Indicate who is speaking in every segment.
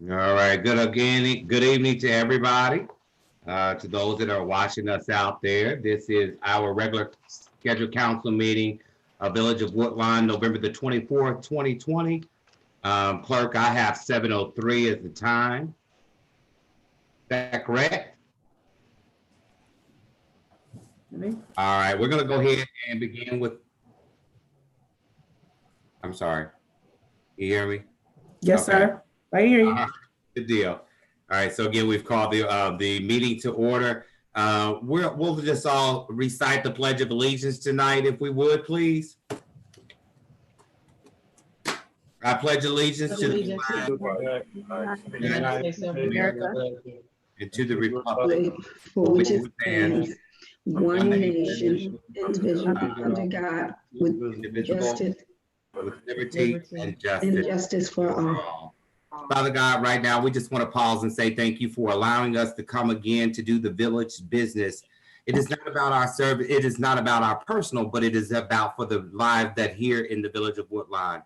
Speaker 1: All right, good evening to everybody. To those that are watching us out there, this is our regular scheduled council meeting of Village of Woodlawn, November the 24th, 2020. Clerk, I have 7:03 as the time. Is that correct? All right, we're gonna go ahead and begin with, I'm sorry, you hear me?
Speaker 2: Yes,
Speaker 1: Okay.
Speaker 2: sir. I hear you.
Speaker 1: Good deal. All right, so again, we've called the meeting to order. We'll just all recite the Pledge of Allegiance tonight, if we would, please. I pledge allegiance to the flag
Speaker 3: of the United States of America
Speaker 1: and to the republic
Speaker 3: for which it
Speaker 1: stands
Speaker 3: stands, one nation, indivisible, under God, with
Speaker 1: indivisible,
Speaker 3: justice
Speaker 1: with liberty and
Speaker 3: and
Speaker 1: justice
Speaker 3: justice for
Speaker 1: for
Speaker 3: all.
Speaker 1: all. Father God, right now, we just want to pause and say thank you for allowing us to come again to do the village business. It is not about our service. It is not about our personal, but it is about for the lives that here in the village of Woodlawn.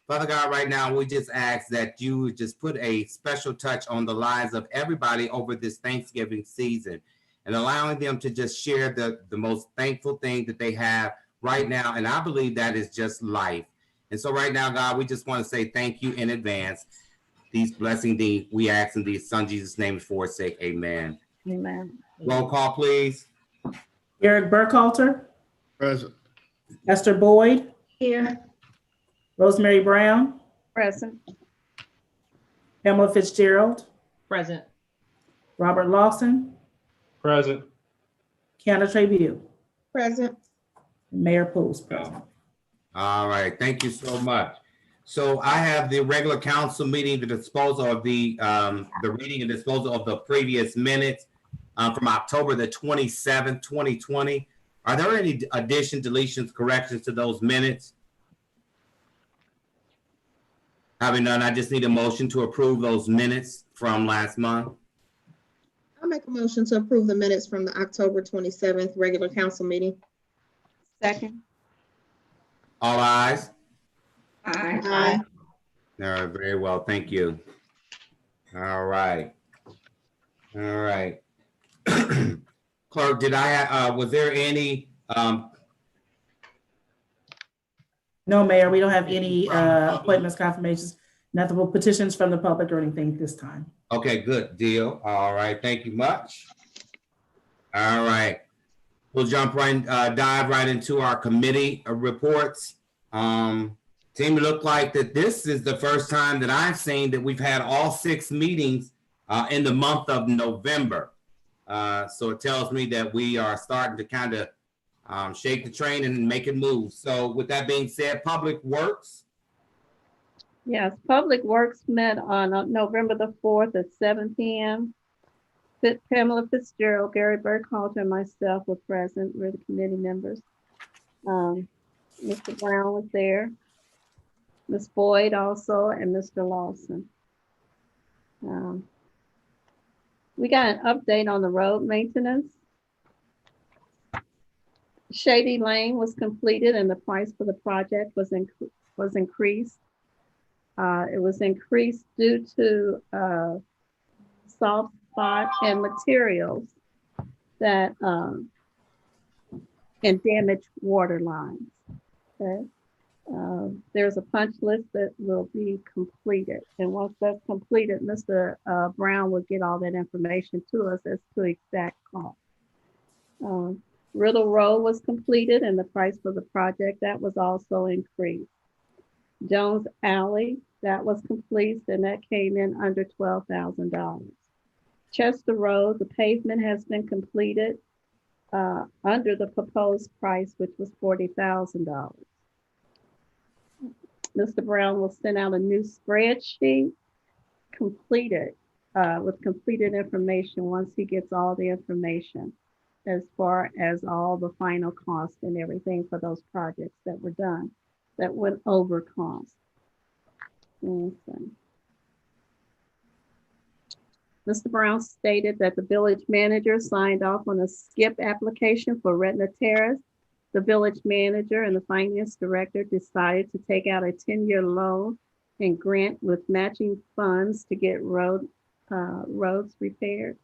Speaker 1: Father God, right now, we just ask that you would just put a special touch on the lives of everybody over this Thanksgiving season and allowing them to just share the most thankful thing that they have right now. And I believe that is just life. And so right now, God, we just want to say thank you in advance. These blessings we ask in the Son Jesus' name for his sake. Amen.
Speaker 3: Amen.
Speaker 1: Roll call, please.
Speaker 2: Eric Burkhalter,
Speaker 4: Present.
Speaker 2: Esther Boyd,
Speaker 3: Here.
Speaker 2: Rosemary Brown,
Speaker 3: Present.
Speaker 2: Pamela Fitzgerald,
Speaker 5: Present.
Speaker 2: Robert Lawson,
Speaker 4: Present.
Speaker 2: Kiana Trabue,
Speaker 3: Present.
Speaker 2: and Mayor Pools present.
Speaker 1: All right, thank you so much. So I have the regular council meeting, the disposal of the reading and disposal of the previous minutes from October the 27th, 2020. Are there any additions, deletions, corrections to those minutes? Having none, I just need a motion to approve those minutes from last month.
Speaker 6: I'll make a motion to approve the minutes from the October 27th regular council meeting.
Speaker 3: Second.
Speaker 1: All ayes?
Speaker 3: Aye.
Speaker 6: Aye.
Speaker 1: All right, very well, thank you. All right. All right. Clerk, was there any,
Speaker 2: No, Mayor, we don't have any appointments, confirmations, nothing but petitions from the public or anything this time.
Speaker 1: okay, good deal. All right, thank you much. All right. We'll dive right into our committee reports. Seem to look like that this is the first time that I've seen that we've had all 6 meetings in the month of November. So it tells me that we are starting to kind of shake the train and make it move. So with that being said, Public Works.
Speaker 7: Yes, Public Works met on November the 4th at 7 p.m. Pamela Fitzgerald, Gary Burkhalter, and myself were present. We're the committee members. Mr. Brown was there. Ms. Boyd also, and Mr. Lawson. We got an update on the road maintenance. Shady Lane was completed and the price for the project was increased. It was increased due to soft spot and materials that and damaged water lines. Okay. There's a punch list that will be completed. And once that's completed, Mr. Brown will get all that information to us as to exact cost. Riddle Road was completed and the price for the project, that was also increased. Jones Alley, that was complete and that came in under $12,000. Chester Road, the pavement has been completed under the proposed price, which was $40,000. Mr. Brown will send out a new spreadsheet completed with completed information once he gets all the information as far as all the final costs and everything for those projects that were done that went over cost. Mr. Brown stated that the village manager signed off on a skip application for Retina Terrace. The village manager and the finance director decided to take out a 10-year loan and grant with matching funds to get roads repaired.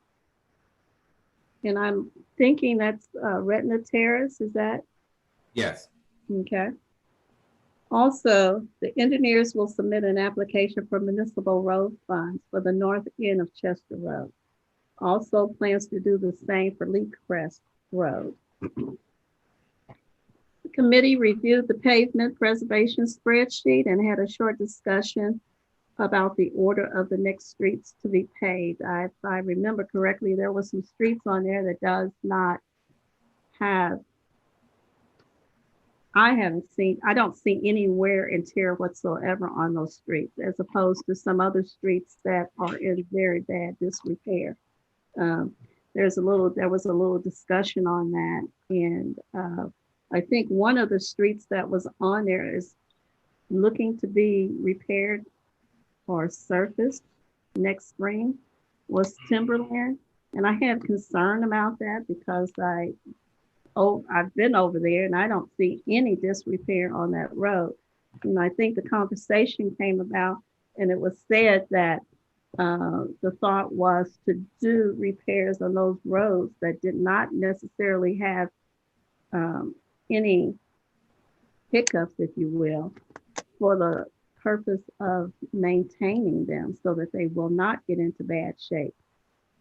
Speaker 7: And I'm thinking that's Retina Terrace, is that?
Speaker 1: Yes.
Speaker 7: Okay. Also, the engineers will submit an application for municipal road funds for the north end of Chester Road. Also plans to do the same for Lee Crest Road. The committee reviewed the pavement preservation spreadsheet and had a short discussion about the order of the next streets to be paved. If I remember correctly, there were some streets on there that does not have, I don't see any wear and tear whatsoever on those streets, as opposed to some other streets that are in very bad disrepair. There was a little discussion on that, and I think one of the streets that was on there is looking to be repaired or surfaced next spring was Timberland, and I have concern about that because I've been over there and I don't see any disrepair on that road. And I think the conversation came about, and it was said that the thought was to do repairs on those roads that did not necessarily have any hiccups, if you will, for the purpose of maintaining them so that they will not get into bad shape.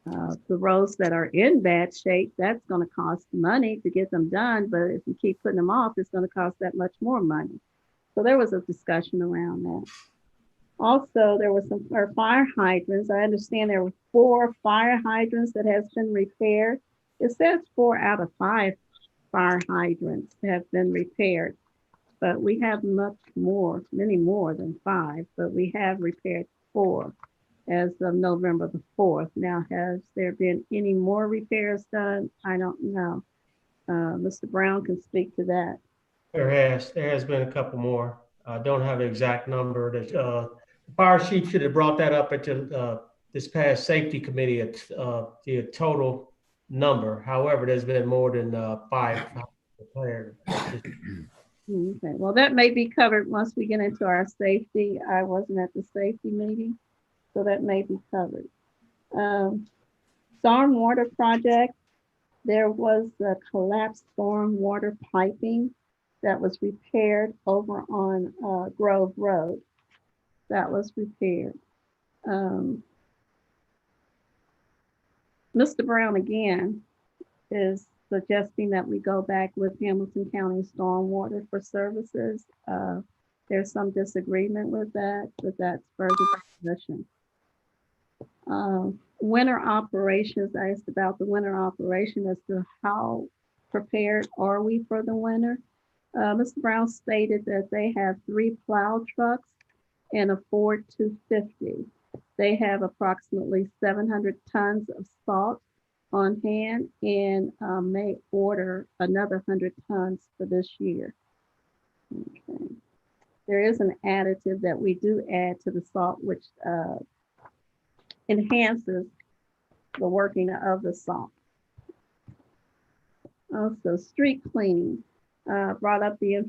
Speaker 7: The roads that are in bad shape, that's going to cost money to get them done, but if you keep putting them off, it's going to cost that much more money. So there was a discussion around that. Also, there were some fire hydrants. I understand there were 4 fire hydrants that has been repaired. It says 4 out of 5 fire hydrants have been repaired, but we have many more than 5, but we have repaired 4 as of November the 4th. Now, has there been any more repairs done? I don't know. Mr. Brown can speak to that.
Speaker 5: There has been a couple more. I don't have an exact number. The fire chief should have brought that up at this past safety committee at the total number. However, there's been more than 5 repaired.
Speaker 7: Okay, well, that may be covered once we get into our safety. I wasn't at the safety meeting, so that may be covered. Stormwater project, there was a collapsed stormwater piping that was repaired over on Grove Road. That was repaired. Mr. Brown again is suggesting that we go back with Hamilton County Stormwater for services. There's some disagreement with that, but that's further discussion. Winter operations, I asked about the winter operation as to how prepared are we for the winter. Mr. Brown stated that they have 3 plow trucks and a Ford 250. They have approximately 700 tons of salt on hand and may order another 100 tons for this year. Okay. There is an additive that we do add to the salt, which enhances the working of the salt. Also, street cleaning. Brought up the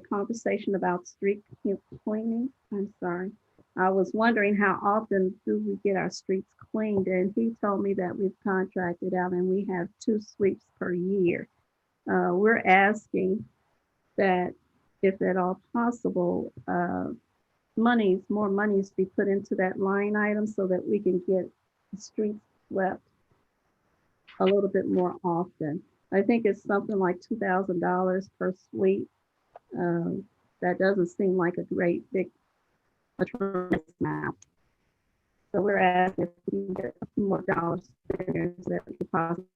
Speaker 7: conversation about street cleaning. I'm sorry. I was wondering how often do we get our streets cleaned, and he told me that we've contracted out and we have 2 sweeps per year. We're asking that if at all possible, more monies be put into that line item so that we can get the streets swept a little bit more often. I think it's something like $2,000 per sweep. That doesn't seem like a great big amount. So we're asking if we can get a few more dollars there so that we could possibly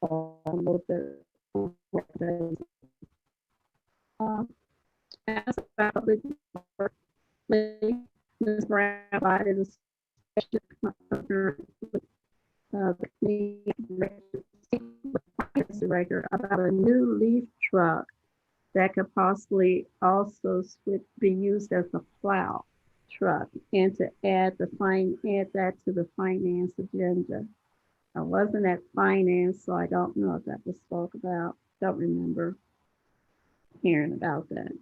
Speaker 7: a little bit. As a public work, Ms. Brown provided a director about a new leaf truck that could possibly also be used as a plow truck, and to add that to the finance agenda. I wasn't at finance, so I don't know if that was spoke about. Don't remember hearing about that.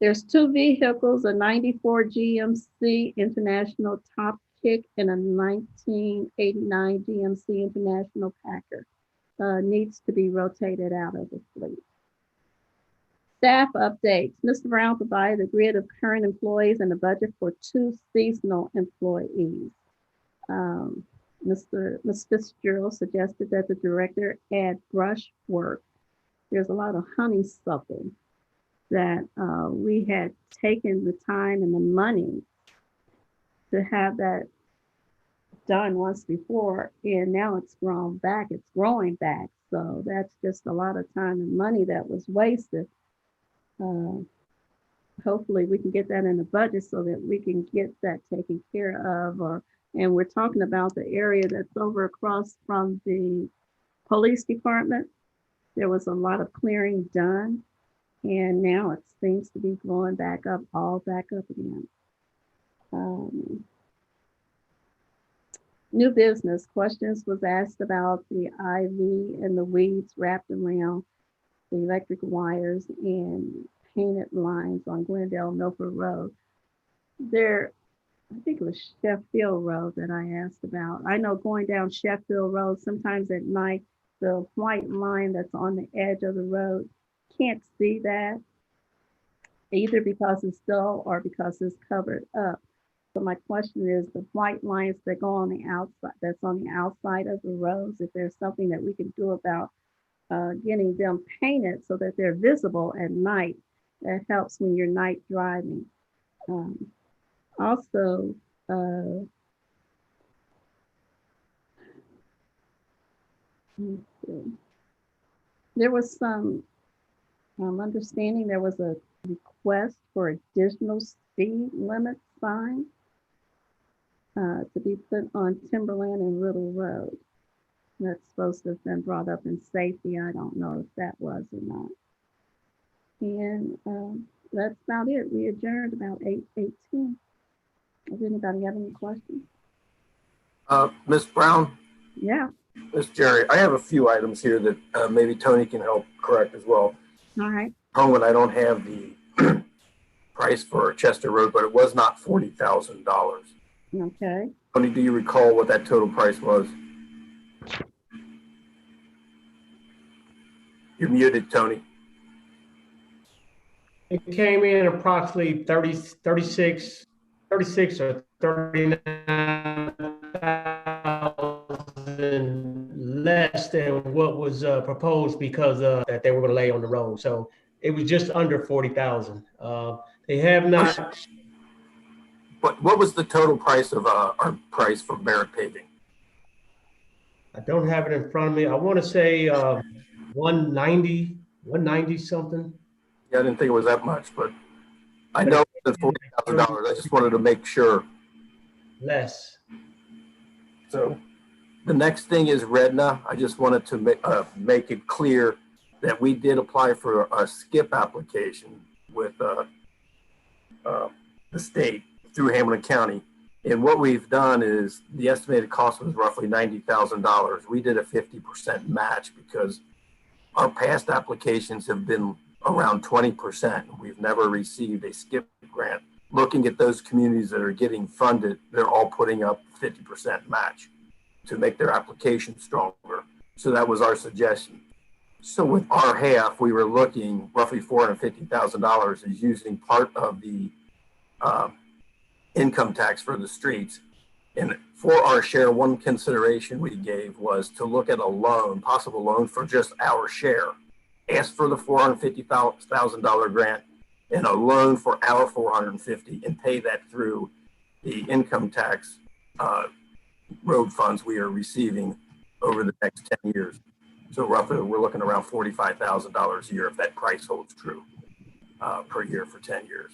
Speaker 7: There's 2 vehicles, a 94 GMC International Top Kick and a 1989 GMC International Packer. Needs to be rotated out of the fleet. Staff updates. Mr. Brown provided a grid of current employees and a budget for 2 seasonal employees. Ms. Fitzgerald suggested that the director add brush work. There's a lot of honeysuckle that we had taken the time and the money to have that done once before, and now it's grown back, it's growing back. So that's just a lot of time and money that was wasted. Hopefully we can get that in the budget so that we can get that taken care of. And we're talking about the area that's over across from the police department. There was a lot of clearing done, and now it seems to be going back up, all back up again. New business questions was asked about the ivy and the weeds wrapped around the electric wires and painted lines on Glendale Milford Road. There, I think it was Sheffield Road that I asked about. I know going down Sheffield Road, sometimes at night, the white line that's on the edge of the road, can't see that, either because it's dull or because it's covered up. So my question is, the white lines that go on the outside, that's on the outside of the roads, if there's something that we can do about getting them painted so that they're visible at night, that helps when you're night driving. Also, there was some understanding there was a request for additional speed limit signs to be put on Timberland and Riddle Road. That's supposed to have been brought up in safety. I don't know if that was or not. And that's about it. We adjourned about 8:18. Does anybody have any questions?
Speaker 8: Ms. Brown,
Speaker 7: Yeah.
Speaker 8: Ms. Jerry, I have a few items here that maybe Tony can help correct as well.
Speaker 7: All right.
Speaker 8: Home, I don't have the price for Chester Road, but it was not $40,000.
Speaker 7: Okay.
Speaker 8: Tony, do you recall what that total price was? You're muted, Tony.
Speaker 5: It came in approximately 36 or 39,000 less than what was proposed because that they were going to lay on the road. So it was just under 40,000. They have not.
Speaker 8: What was the total price of our price for Barrett paving?
Speaker 5: I don't have it in front of me. I want to say 190 something.
Speaker 8: Yeah, I didn't think it was that much, but I know it's $40,000. I just wanted to make sure.
Speaker 5: Less.
Speaker 8: So the next thing is Redna. I just wanted to make it clear that we did apply for a skip application with the state through Hamilton County. And what we've done is the estimated cost was roughly $90,000. We did a 50% match because our past applications have been around 20%. We've never received a skip grant. Looking at those communities that are getting funded, they're all putting up 50% match to make their application stronger. So that was our suggestion. So with our half, we were looking roughly $450,000 is using part of the income tax for the streets. And for our share, one consideration we gave was to look at a loan, possible loan for just our share. Ask for the $450,000 grant and a loan for our $450,000 and pay that through the income tax road funds we are receiving over the next 10 years. So roughly we're looking around $45,000 a year if that price holds true per year for 10 years.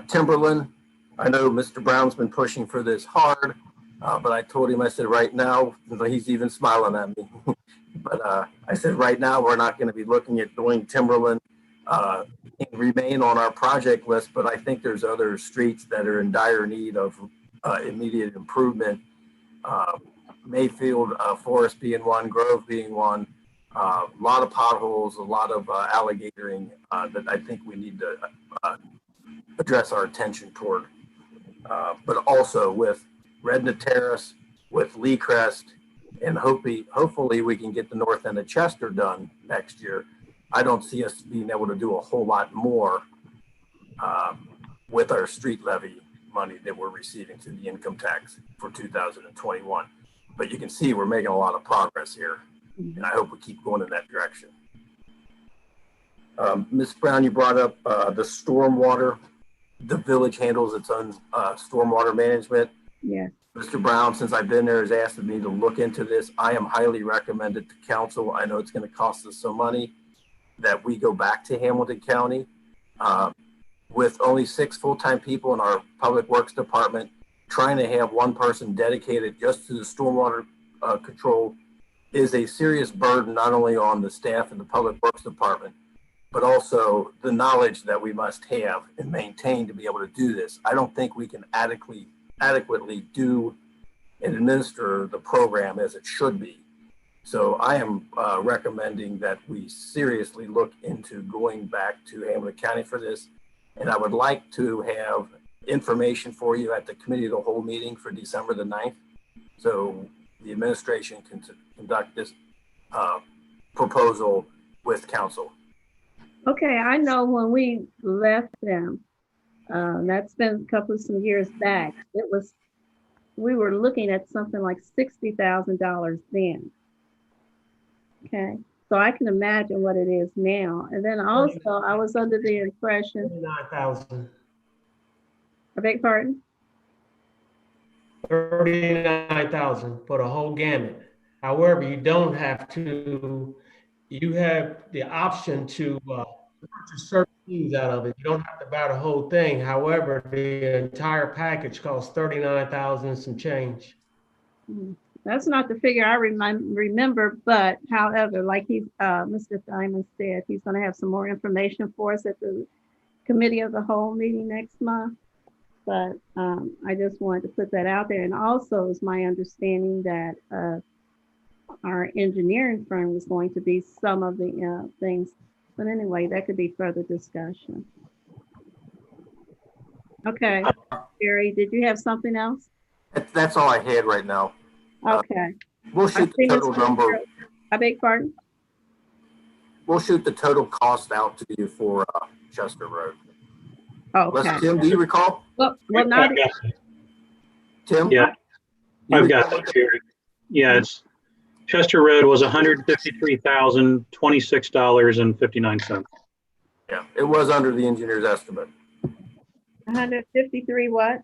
Speaker 8: Timberland, I know Mr. Brown's been pushing for this hard, but I told him, I said, right now, he's even smiling at me. But I said, right now, we're not going to be looking at doing Timberland and remain on our project list. But I think there's other streets that are in dire need of immediate improvement. Mayfield, Forest being one, Grove being one. A lot of potholes, a lot of alligatoring that I think we need to address our attention toward. But also with Redna Terrace, with Lee Crest, and hopefully we can get the north end of Chester done next year. I don't see us being able to do a whole lot more with our street levy money that we're receiving through the income tax for 2021. But you can see we're making a lot of progress here, and I hope we keep going in that direction. Ms. Brown, you brought up the stormwater. The village handles its own stormwater management.
Speaker 7: Yeah.
Speaker 8: Mr. Brown, since I've been there, has asked me to look into this. I am highly recommended to council. I know it's going to cost us some money that we go back to Hamilton County. With only 6 full-time people in our public works department, trying to have one person dedicated just to the stormwater control is a serious burden, not only on the staff in the public works department, but also the knowledge that we must have and maintain to be able to do this. I don't think we can adequately do and administer the program as it should be. So I am recommending that we seriously look into going back to Hamilton County for this. And I would like to have information for you at the committee of the whole meeting for December the 9th. So the administration can conduct this proposal with council.
Speaker 7: Okay, I know when we left them, that's been some years back. We were looking at something like $60,000 then. Okay, so I can imagine what it is now. And then also I was under the impression.
Speaker 5: 39,000.
Speaker 7: I beg pardon?
Speaker 5: 39,000 for the whole gamut. However, you don't have to, you have the option to purchase certain things out of it. You don't have to buy the whole thing. However, the entire package costs 39,000 and some change.
Speaker 7: That's not the figure I remember, but however, like Mr. Diamond said, he's going to have some more information for us at the committee of the whole meeting next month. But I just wanted to put that out there. And also it's my understanding that our engineering firm was going to be some of the things. But anyway, that could be further discussion. Okay, Jerry, did you have something else?
Speaker 8: That's all I had right now.
Speaker 7: Okay.
Speaker 8: We'll shoot the total number.
Speaker 7: I beg pardon?
Speaker 8: We'll shoot the total cost out to you for Chester Road.
Speaker 7: Okay.
Speaker 8: Tim, do you recall?
Speaker 7: Well, not
Speaker 8: Tim?
Speaker 9: Yeah, I've got that here. Yeah, it's Chester Road was $153,026.59.
Speaker 8: Yeah, it was under the engineer's estimate.
Speaker 7: 153 what?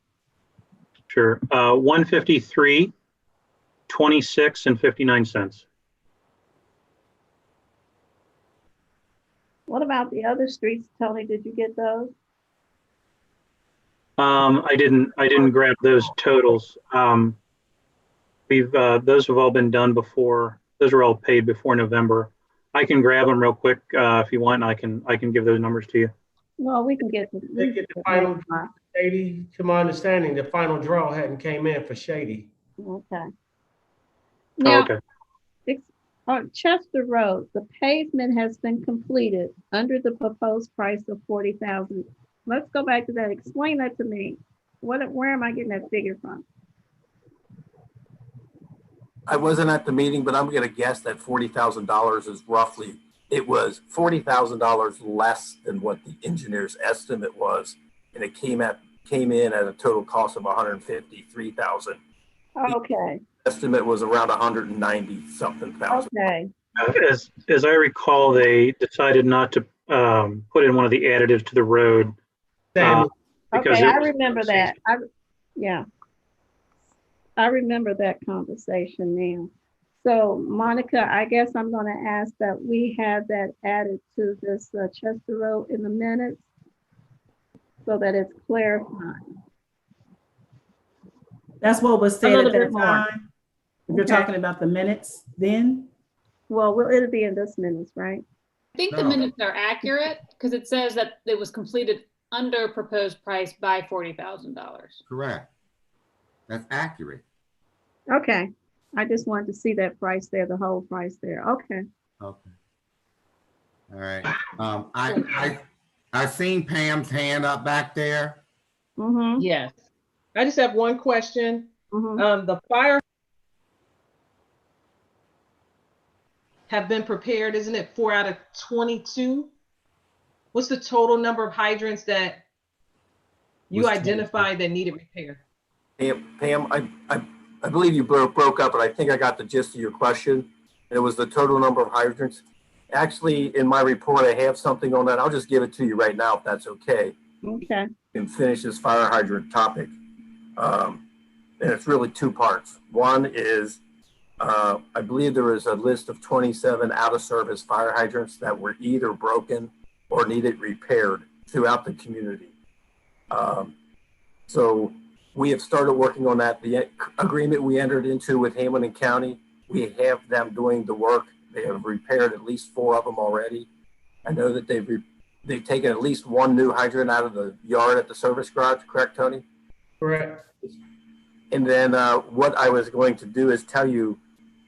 Speaker 9: Sure, 153, 26 and 59 cents.
Speaker 7: What about the other streets, Tony? Did you get those?
Speaker 9: I didn't grab those totals. Those have all been done before. Those are all paid before November. I can grab them real quick if you want. I can give those numbers to you.
Speaker 7: Well, we can get
Speaker 5: They get the final Shady. To my understanding, the final draw hadn't came in for Shady.
Speaker 7: Okay. Now,
Speaker 9: okay.
Speaker 7: On Chester Road, the pavement has been completed under the proposed price of $40,000. Let's go back to that. Explain that to me. Where am I getting that figure from?
Speaker 8: I wasn't at the meeting, but I'm going to guess that $40,000 is roughly, it was $40,000 less than what the engineer's estimate was. And it came in at a total cost of $153,000.
Speaker 7: Okay.
Speaker 8: The estimate was around 190 something thousand.
Speaker 7: Okay.
Speaker 9: As I recall, they decided not to put in one of the additives to the road.
Speaker 7: Okay, I remember that. Yeah. I remember that conversation now. So Monica, I guess I'm going to ask that we have that added to this Chester Road in the minutes so that it's clarified.
Speaker 2: That's what was said at that
Speaker 7: more.
Speaker 2: time. If you're talking about the minutes then?
Speaker 7: Well, it'll be in this minutes, right?
Speaker 10: I think the minutes are accurate because it says that it was completed under proposed price by $40,000.
Speaker 1: Correct. That's accurate.
Speaker 7: Okay. I just wanted to see that price there, the whole price there. Okay.
Speaker 1: Okay. All right. I seen Pam's hand up back there.
Speaker 7: Mm-hmm,
Speaker 11: Yes. I just have one question.
Speaker 7: mm-hmm.
Speaker 11: The fire have been prepared, isn't it 4 out of 22? What's the total number of hydrants that you
Speaker 1: Was
Speaker 11: identified that needed repair?
Speaker 8: Pam, I believe you broke up, but I think I got the gist of your question. It was the total number of hydrants. Actually, in my report, I have something on that. I'll just give it to you right now, if that's okay.
Speaker 7: Okay.
Speaker 8: And finish this fire hydrant topic. And it's really two parts. One is, I believe there was a list of 27 out of service fire hydrants that were either broken or needed repaired throughout the community. So we have started working on that. The agreement we entered into with Hamilton County, we have them doing the work. They have repaired at least 4 of them already. I know that they've taken at least 1 new hydrant out of the yard at the service garage, correct, Tony?
Speaker 5: Correct.
Speaker 8: And then what I was going to do is tell you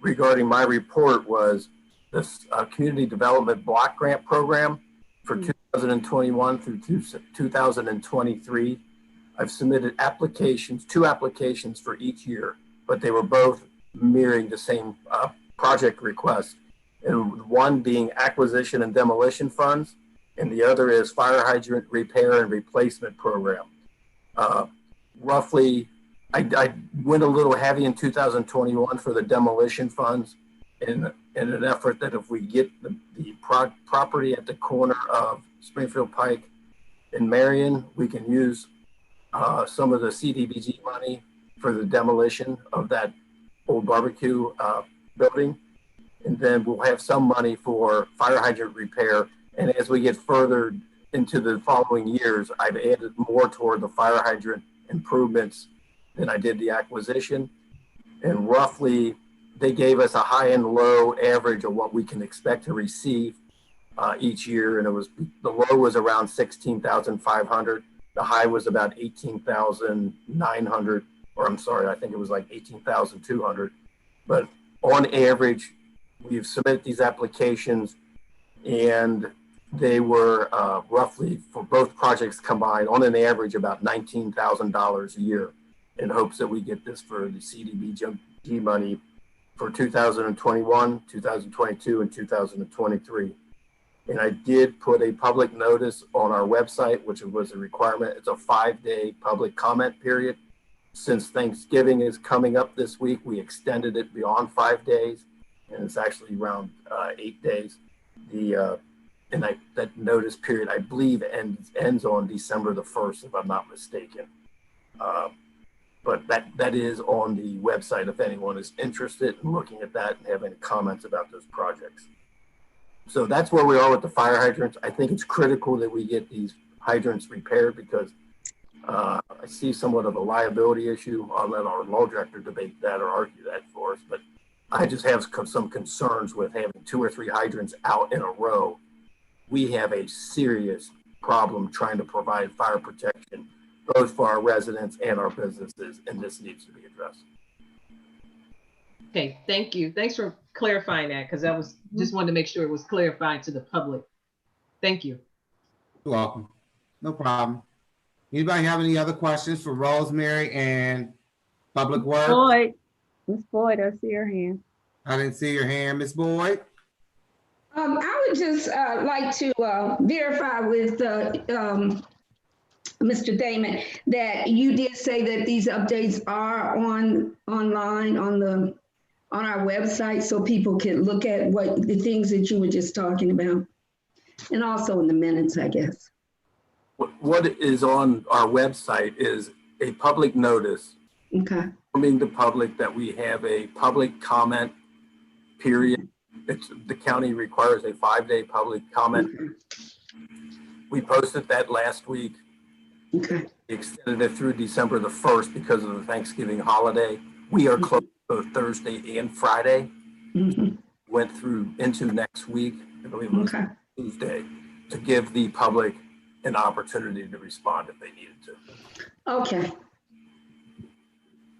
Speaker 8: regarding my report was this community development block grant program for 2021 through 2023. I've submitted applications, 2 applications for each year, but they were both mirroring the same project request. And one being acquisition and demolition funds, and the other is fire hydrant repair and replacement program. Roughly, I went a little heavy in 2021 for the demolition funds in an effort that if we get the property at the corner of Springfield Pike and Marion, we can use some of the CDBG money for the demolition of that old barbecue building. And then we'll have some money for fire hydrant repair. And as we get further into the following years, I've added more toward the fire hydrant improvements than I did the acquisition. And roughly, they gave us a high and low average of what we can expect to receive each year. And the low was around 16,500. The high was about 18,900, or I'm sorry, I think it was like 18,200. But on average, we've submitted these applications, and they were roughly, for both projects combined, on an average about $19,000 a year, in hopes that we get this for the CDBG money for 2021, 2022, and 2023. And I did put a public notice on our website, which was a requirement. It's a 5-day public comment period. Since Thanksgiving is coming up this week, we extended it beyond 5 days, and it's actually around 8 days. That notice period, I believe, ends on December the 1st, if I'm not mistaken. But that is on the website if anyone is interested in looking at that and have any comments about those projects. So that's where we are with the fire hydrants. I think it's critical that we get these hydrants repaired because I see somewhat of a liability issue. I'll let our law director debate that or argue that for us. But I just have some concerns with having 2 or 3 hydrants out in a row. We have a serious problem trying to provide fire protection, both for our residents and our businesses, and this needs to be addressed.
Speaker 11: Okay, thank you. Thanks for clarifying that, because that was just wanted to make sure it was clarified to the public. Thank you.
Speaker 1: You're welcome. No problem. Anybody have any other questions for Rosemary and Public Works?
Speaker 7: Boyd, Ms. Boyd, I see your hand.
Speaker 1: I didn't see your hand, Ms. Boyd.
Speaker 3: I would just like to verify with Mr. Damon that you did say that these updates are online on our website, so people can look at what the things that you were just talking about, and also in the minutes, I guess.
Speaker 8: What is on our website is a public notice.
Speaker 3: Okay.
Speaker 8: Informing the public that we have a public comment period. The county requires a 5-day public comment.
Speaker 3: Okay.
Speaker 8: We posted that last week.
Speaker 3: Okay.
Speaker 8: We extended it through December the 1st because of the Thanksgiving holiday. We are closed both Thursday and Friday.
Speaker 3: Mm-hmm.
Speaker 8: Went through into next week, I believe it was Tuesday, to give the public an opportunity to respond if they needed to.
Speaker 3: Okay.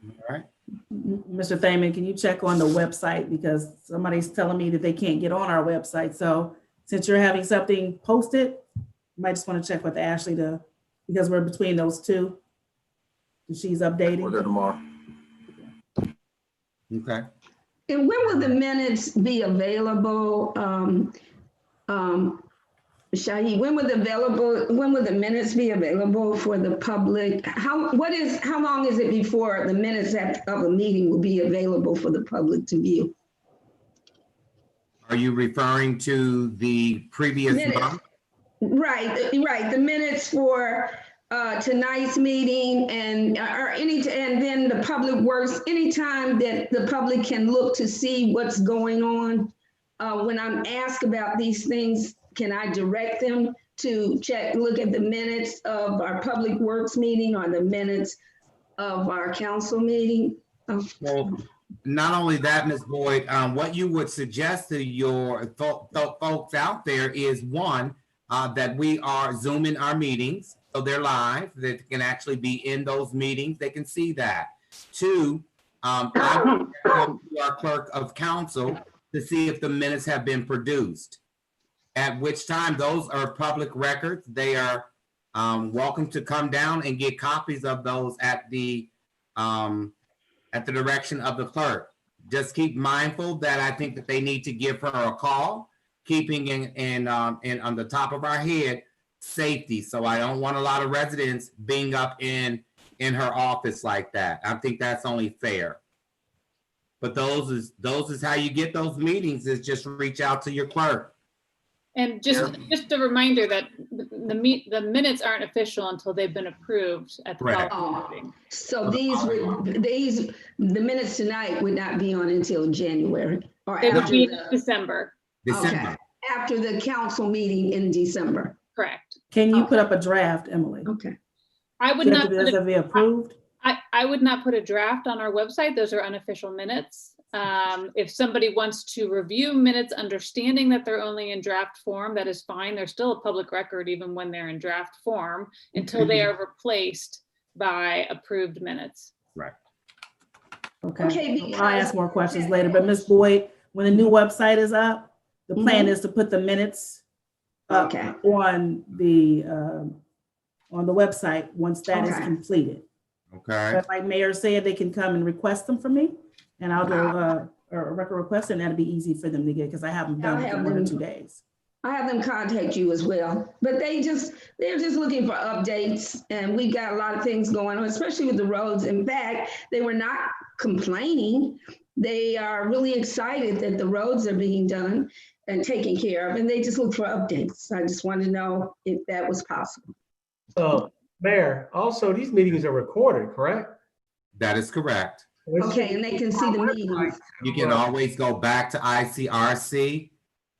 Speaker 1: All right.
Speaker 2: Mr. Thaman, can you check on the website? Because somebody's telling me that they can't get on our website. So since you're having something posted, you might just want to check with Ashley because we're between those two. She's updating.
Speaker 8: We'll do it tomorrow.
Speaker 1: Okay.
Speaker 3: And when will the minutes be available? Shahid, when will the minutes be available for the public? How long is it before the minutes of a meeting will be available for the public to view?
Speaker 1: Are you referring to the previous month?
Speaker 3: Right. The minutes for tonight's meeting and then the public works, anytime that the public can look to see what's going on. When I'm asked about these things, can I direct them to look at the minutes of our public works meeting or the minutes of our council meeting?
Speaker 1: Well, not only that, Ms. Boyd, what you would suggest to your folks out there is one, that we are Zooming our meetings, so they're live, they can actually be in those meetings, they can see that. Two, I will go to our clerk of council to see if the minutes have been produced. At which time those are public records. They are welcome to come down and get copies of those at the direction of the clerk. Just keep mindful that I think that they need to give her a call, keeping in on the top of our head safety. So I don't want a lot of residents being up in her office like that. I think that's only fair. But those is how you get those meetings, is just reach out to your clerk.
Speaker 10: And just a reminder that the minutes aren't official until they've been approved at the council meeting.
Speaker 3: So the minutes tonight would not be on until January or
Speaker 10: They would
Speaker 3: after
Speaker 10: be December.
Speaker 3: Okay, after the council meeting in December.
Speaker 10: Correct.
Speaker 2: Can you put up a draft, Emily?
Speaker 3: Okay.
Speaker 10: I would not.
Speaker 2: Be approved.
Speaker 10: I would not put a draft on our website. Those are unofficial minutes. If somebody wants to review minutes, understanding that they're only in draft form, that is fine. They're still a public record even when they're in draft form until they are replaced by approved minutes.
Speaker 1: Right.
Speaker 2: Okay. I'll ask more questions later, but Ms. Boyd, when the new website is up, the plan is to put the minutes up on the website once that is completed.
Speaker 1: Okay.
Speaker 2: But like Mayor said, they can come and request them from me, and I'll do a record request, and that'll be easy for them to get because I haven't done it in 1 or 2 days.
Speaker 3: I have them contact you as well, but they're just looking for updates, and we've got a lot of things going on, especially with the roads. In fact, they were not complaining. They are really excited that the roads are being done and taken care of, and they just look for updates. I just wanted to know if that was possible.
Speaker 5: So, Mayor, also these meetings are recorded, correct?
Speaker 1: That is correct.
Speaker 3: Okay, and they can see the meetings.
Speaker 1: You can always go back to ICRC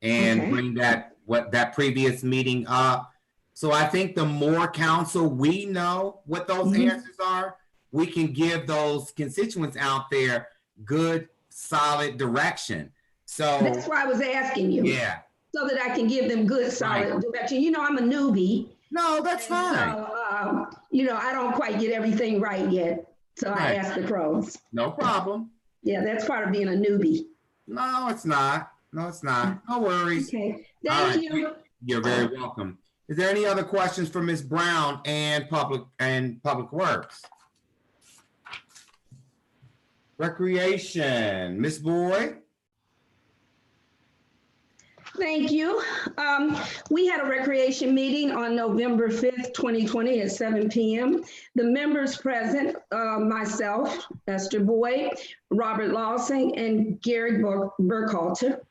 Speaker 1: and bring that previous meeting up. So I think the more council we know what those answers are, we can give those constituents out there good, solid direction. So
Speaker 3: that's why I was asking you.
Speaker 1: Yeah.
Speaker 3: So that I can give them good, solid direction. You know, I'm a newbie.
Speaker 1: No, that's fine.
Speaker 3: So, I don't quite get everything right yet. So I asked the pros.
Speaker 1: No problem.
Speaker 3: Yeah, that's part of being a newbie.
Speaker 1: No, it's not. No worries.
Speaker 3: Okay, thank you.
Speaker 1: You're very welcome. Is there any other questions for Ms. Brown and Public Works? Recreation, Ms. Boyd?
Speaker 3: Thank you. We had a recreation meeting on November 5th, 2020 at 7 p.m. The members present, myself, Esther Boyd, Robert Lawson, and Gary Burkhalter.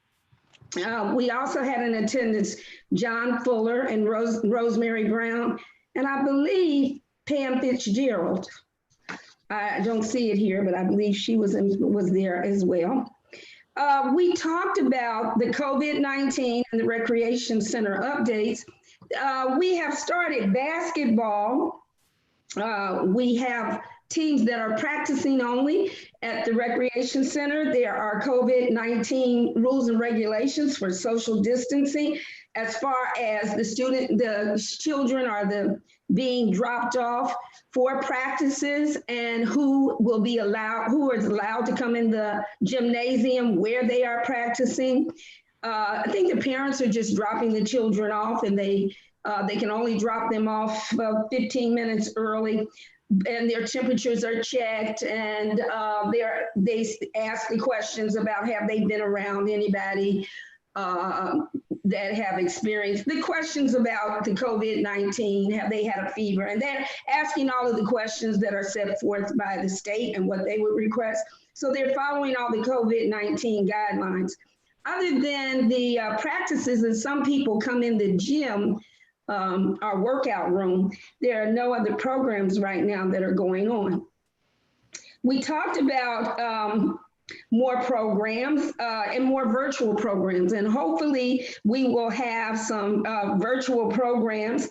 Speaker 3: We also had in attendance John Fuller and Rosemary Brown, and I believe Pam Fitzgerald. I don't see it here, but I believe she was there as well. We talked about the COVID-19 and the recreation center updates. We have started basketball. We have teams that are practicing only at the recreation center. There are COVID-19 rules and regulations for social distancing. as far as the children are being dropped off for practices and who is allowed to come in the gymnasium where they are practicing. I think the parents are just dropping the children off, and they can only drop them off 15 minutes early, and their temperatures are checked, and they ask the questions about have they been around anybody that have experienced the questions about the COVID-19, have they had a fever, and they're asking all of the questions that are set forth by the state and what they would request. So they're following all the COVID-19 guidelines. Other than the practices, and some people come in the gym, our workout room, there are no other programs right now that are going on. We talked about more programs and more virtual programs, and hopefully we will have some virtual programs.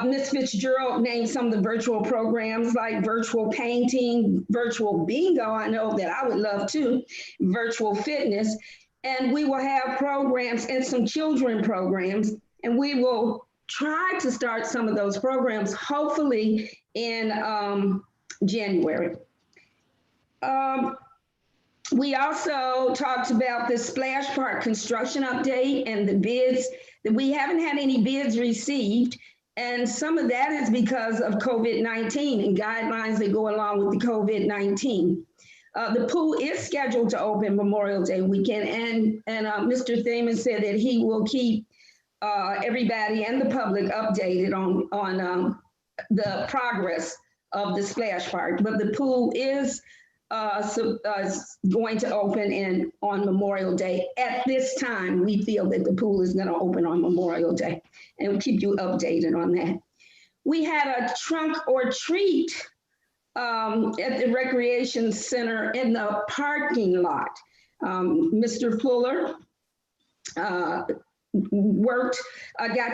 Speaker 3: Ms. Fitzgerald named some of the virtual programs like virtual painting, virtual bingo, I know that I would love to, virtual fitness, and we will have programs and some children programs, and we will try to start some of those programs hopefully in January. We also talked about the Splash Park construction update and the bids. We haven't had any bids received, and some of that is because of COVID-19 and guidelines that go along with the COVID-19. The pool is scheduled to open Memorial Day weekend, and Mr. Thaman said that he will keep everybody and the public updated on the progress of the Splash Park. But the pool is going to open on Memorial Day. At this time, we feel that the pool is going to open on Memorial Day, and we'll keep you updated on that. We had a trunk or treat at the Recreation Center in the parking lot. Mr. Fuller got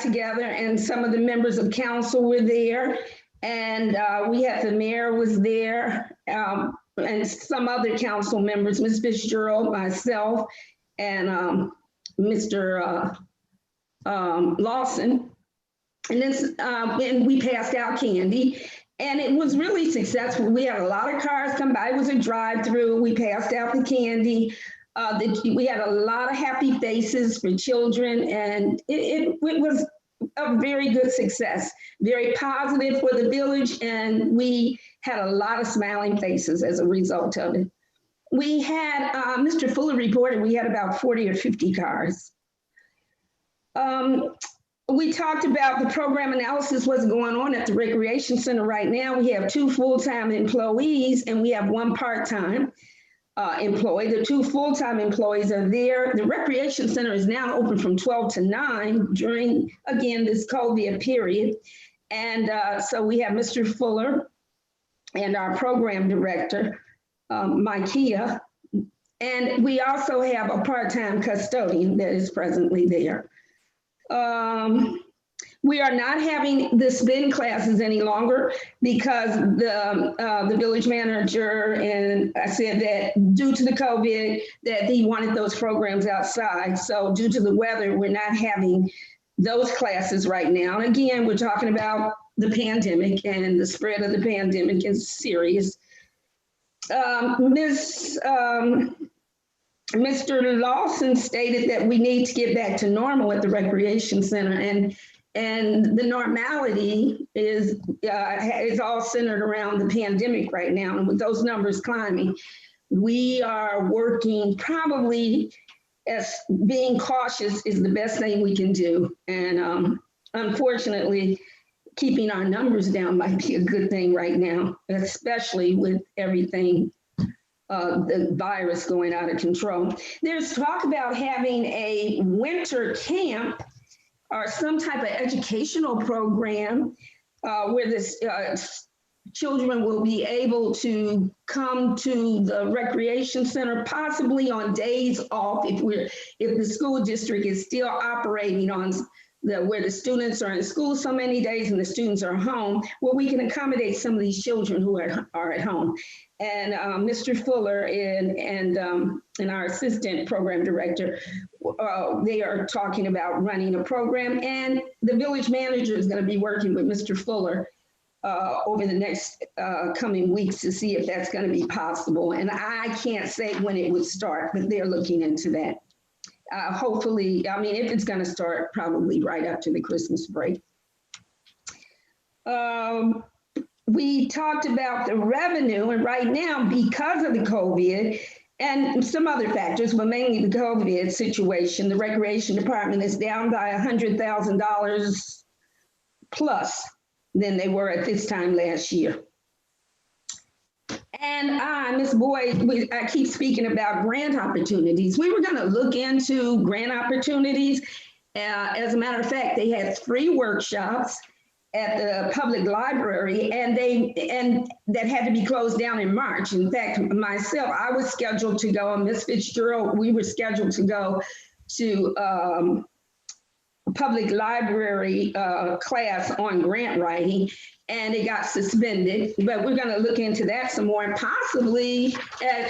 Speaker 3: together, and some of the members of council were there, and we had the mayor was there, and some other council members, Ms. Fitzgerald, myself, and Mr. Lawson. And then and we passed out candy, and it was really successful. We had a lot of cars come by. It was a drive-through. We passed out the candy. We had a lot of happy faces for children, and it was a very good success, very positive for the village, and we had a lot of smiling faces as a result of it. We had, Mr. Fuller reported we had about 40 or 50 cars. We talked about the program analysis, what's going on at the Recreation Center right now. We have 2 full-time employees, and we have 1 part-time employee. The 2 full-time employees are there. The Recreation Center is now open from 12 to 9 during, again, this COVID period. And so we have Mr. Fuller and our program director, Micaiah. And we also have a part-time custodian that is presently there. We are not having the spin classes any longer because the village manager and I said that due to the COVID that he wanted those programs outside. So due to the weather, we're not having those classes right now. And again, we're talking about the pandemic, and the spread of the pandemic is serious. Mr. Lawson stated that we need to get back to normal at the Recreation Center, and the normality is all centered around the pandemic right now. And with those numbers climbing, we are working probably as being cautious is the best thing we can do. And unfortunately, keeping our numbers down might be a good thing right now, especially with everything, the virus going out of control. There's talk about having a winter camp or some type of educational program where the children will be able to come to the Recreation Center, possibly on days off if the school district is still operating on where the students are in school so many days and the students are home, where we can accommodate some of these children who are at home. And Mr. Fuller and and our assistant program director, they are talking about running a program, and the village manager is going to be working with Mr. Fuller over the next coming weeks to see if that's going to be possible. And I can't say when it would start, but they're looking into that. Hopefully, I mean, if it's going to start, probably right after the Christmas break. We talked about the revenue, and right now, because of the COVID and some other factors, but mainly the COVID situation, the recreation department is down by $100,000 plus than they were at this time last year. And Ms. Boyd, I keep speaking about grant opportunities. We were going to look into grant opportunities. As a matter of fact, they had 3 workshops at the public library, and that had to be closed down in March. In fact, myself, I was scheduled to go, and Ms. Fitzgerald, we were scheduled to go to public library class on grant writing, and it got suspended. But we're going to look into that some more, and possibly at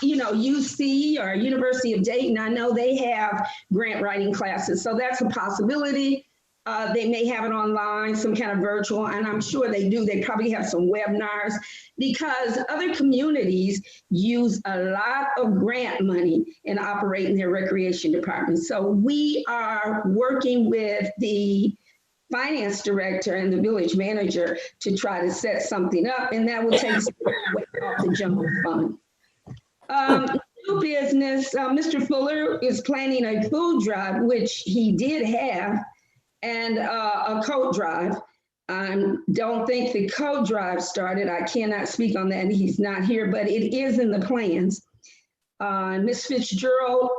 Speaker 3: UC or University of Dayton. I know they have grant writing classes, so that's a possibility. They may have it online, some kind of virtual, and I'm sure they do. They probably have some webinars, because other communities use a lot of grant money in operating their recreation departments. So we are working with the finance director and the village manager to try to set something up, and that will take some off the general fund. New business, Mr. Fuller is planning a food drive, which he did have, and a coat drive. Don't think the coat drive started. I cannot speak on that. He's not here, but it is in the plans. Ms. Fitzgerald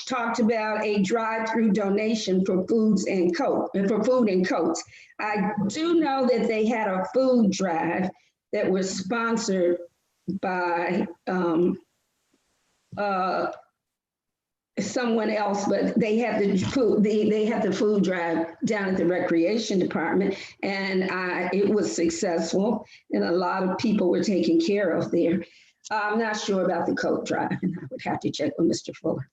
Speaker 3: talked about a drive-through donation for foods and food and coats. I do know that they had a food drive that was sponsored by someone else, but they had the food. They had the food drive down at the recreation department, and it was successful, and a lot of people were taken care of there. I'm not sure about the coat drive, and I would have to check with Mr. Fuller.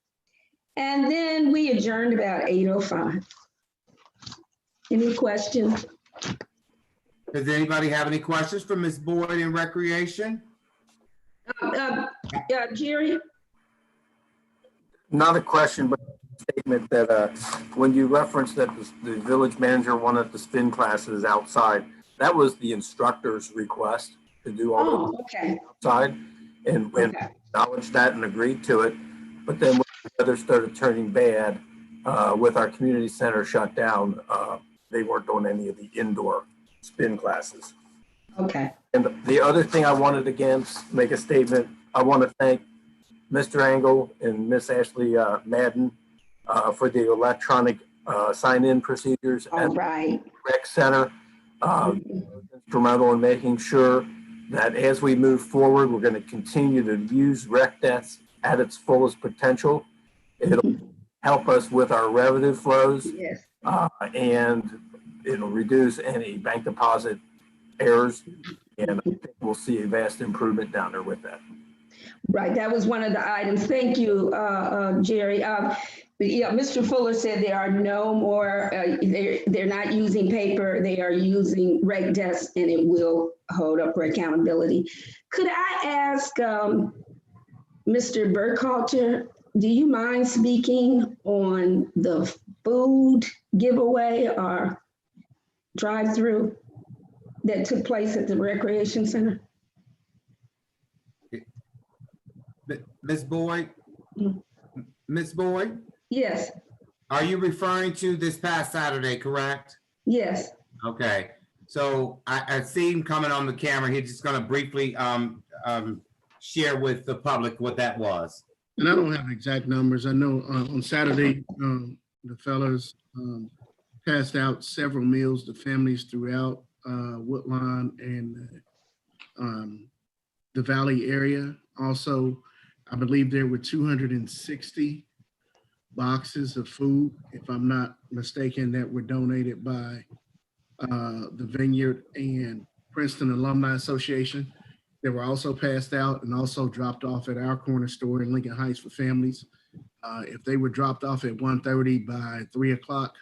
Speaker 3: And then we adjourned about 8:05. Any questions?
Speaker 1: Does anybody have any questions for Ms. Boyd in recreation?
Speaker 3: Jerry?
Speaker 8: Not a question, but a statement that when you referenced that the village manager wanted the spin classes outside, that was the instructor's request to do all
Speaker 3: okay.
Speaker 8: outside, and acknowledged that and agreed to it. But then when the weather started turning bad, with our community center shut down, they weren't doing any of the indoor spin classes.
Speaker 3: Okay.
Speaker 8: And the other thing I wanted to make a statement. I want to thank Mr. Angle and Miss Ashley Madden for the electronic sign-in procedures at the rec center. Instrumental in making sure that as we move forward, we're going to continue to use rec debts at its fullest potential. It'll help us with our revenue flows, and it'll reduce any bank deposit errors, and I think we'll see a vast improvement down there with that.
Speaker 3: Right, that was one of the items. Thank you, Jerry. Mr. Fuller said there are no more, they're not using paper, they are using rec desks, and it will hold up for accountability. Could I ask Mr. Burkhalter, do you mind speaking on the food giveaway or drive-through that took place at the recreation center?
Speaker 1: Ms. Boyd? Ms. Boyd?
Speaker 3: Yes.
Speaker 1: Are you referring to this past Saturday, correct?
Speaker 3: Yes.
Speaker 1: Okay. So I see him coming on the camera. He's just going to briefly share with the public what that was.
Speaker 4: And I don't have exact numbers. I know on Saturday, the fellas passed out several meals to families throughout Woodlawn and the Valley area. Also, I believe there were 260 boxes of food, if I'm not mistaken, that were donated by the Vineyard and Princeton Alumni Association. They were also passed out and also dropped off at our corner store in Lincoln Heights for families. If they were dropped off at 1:30, by 3 o'clock,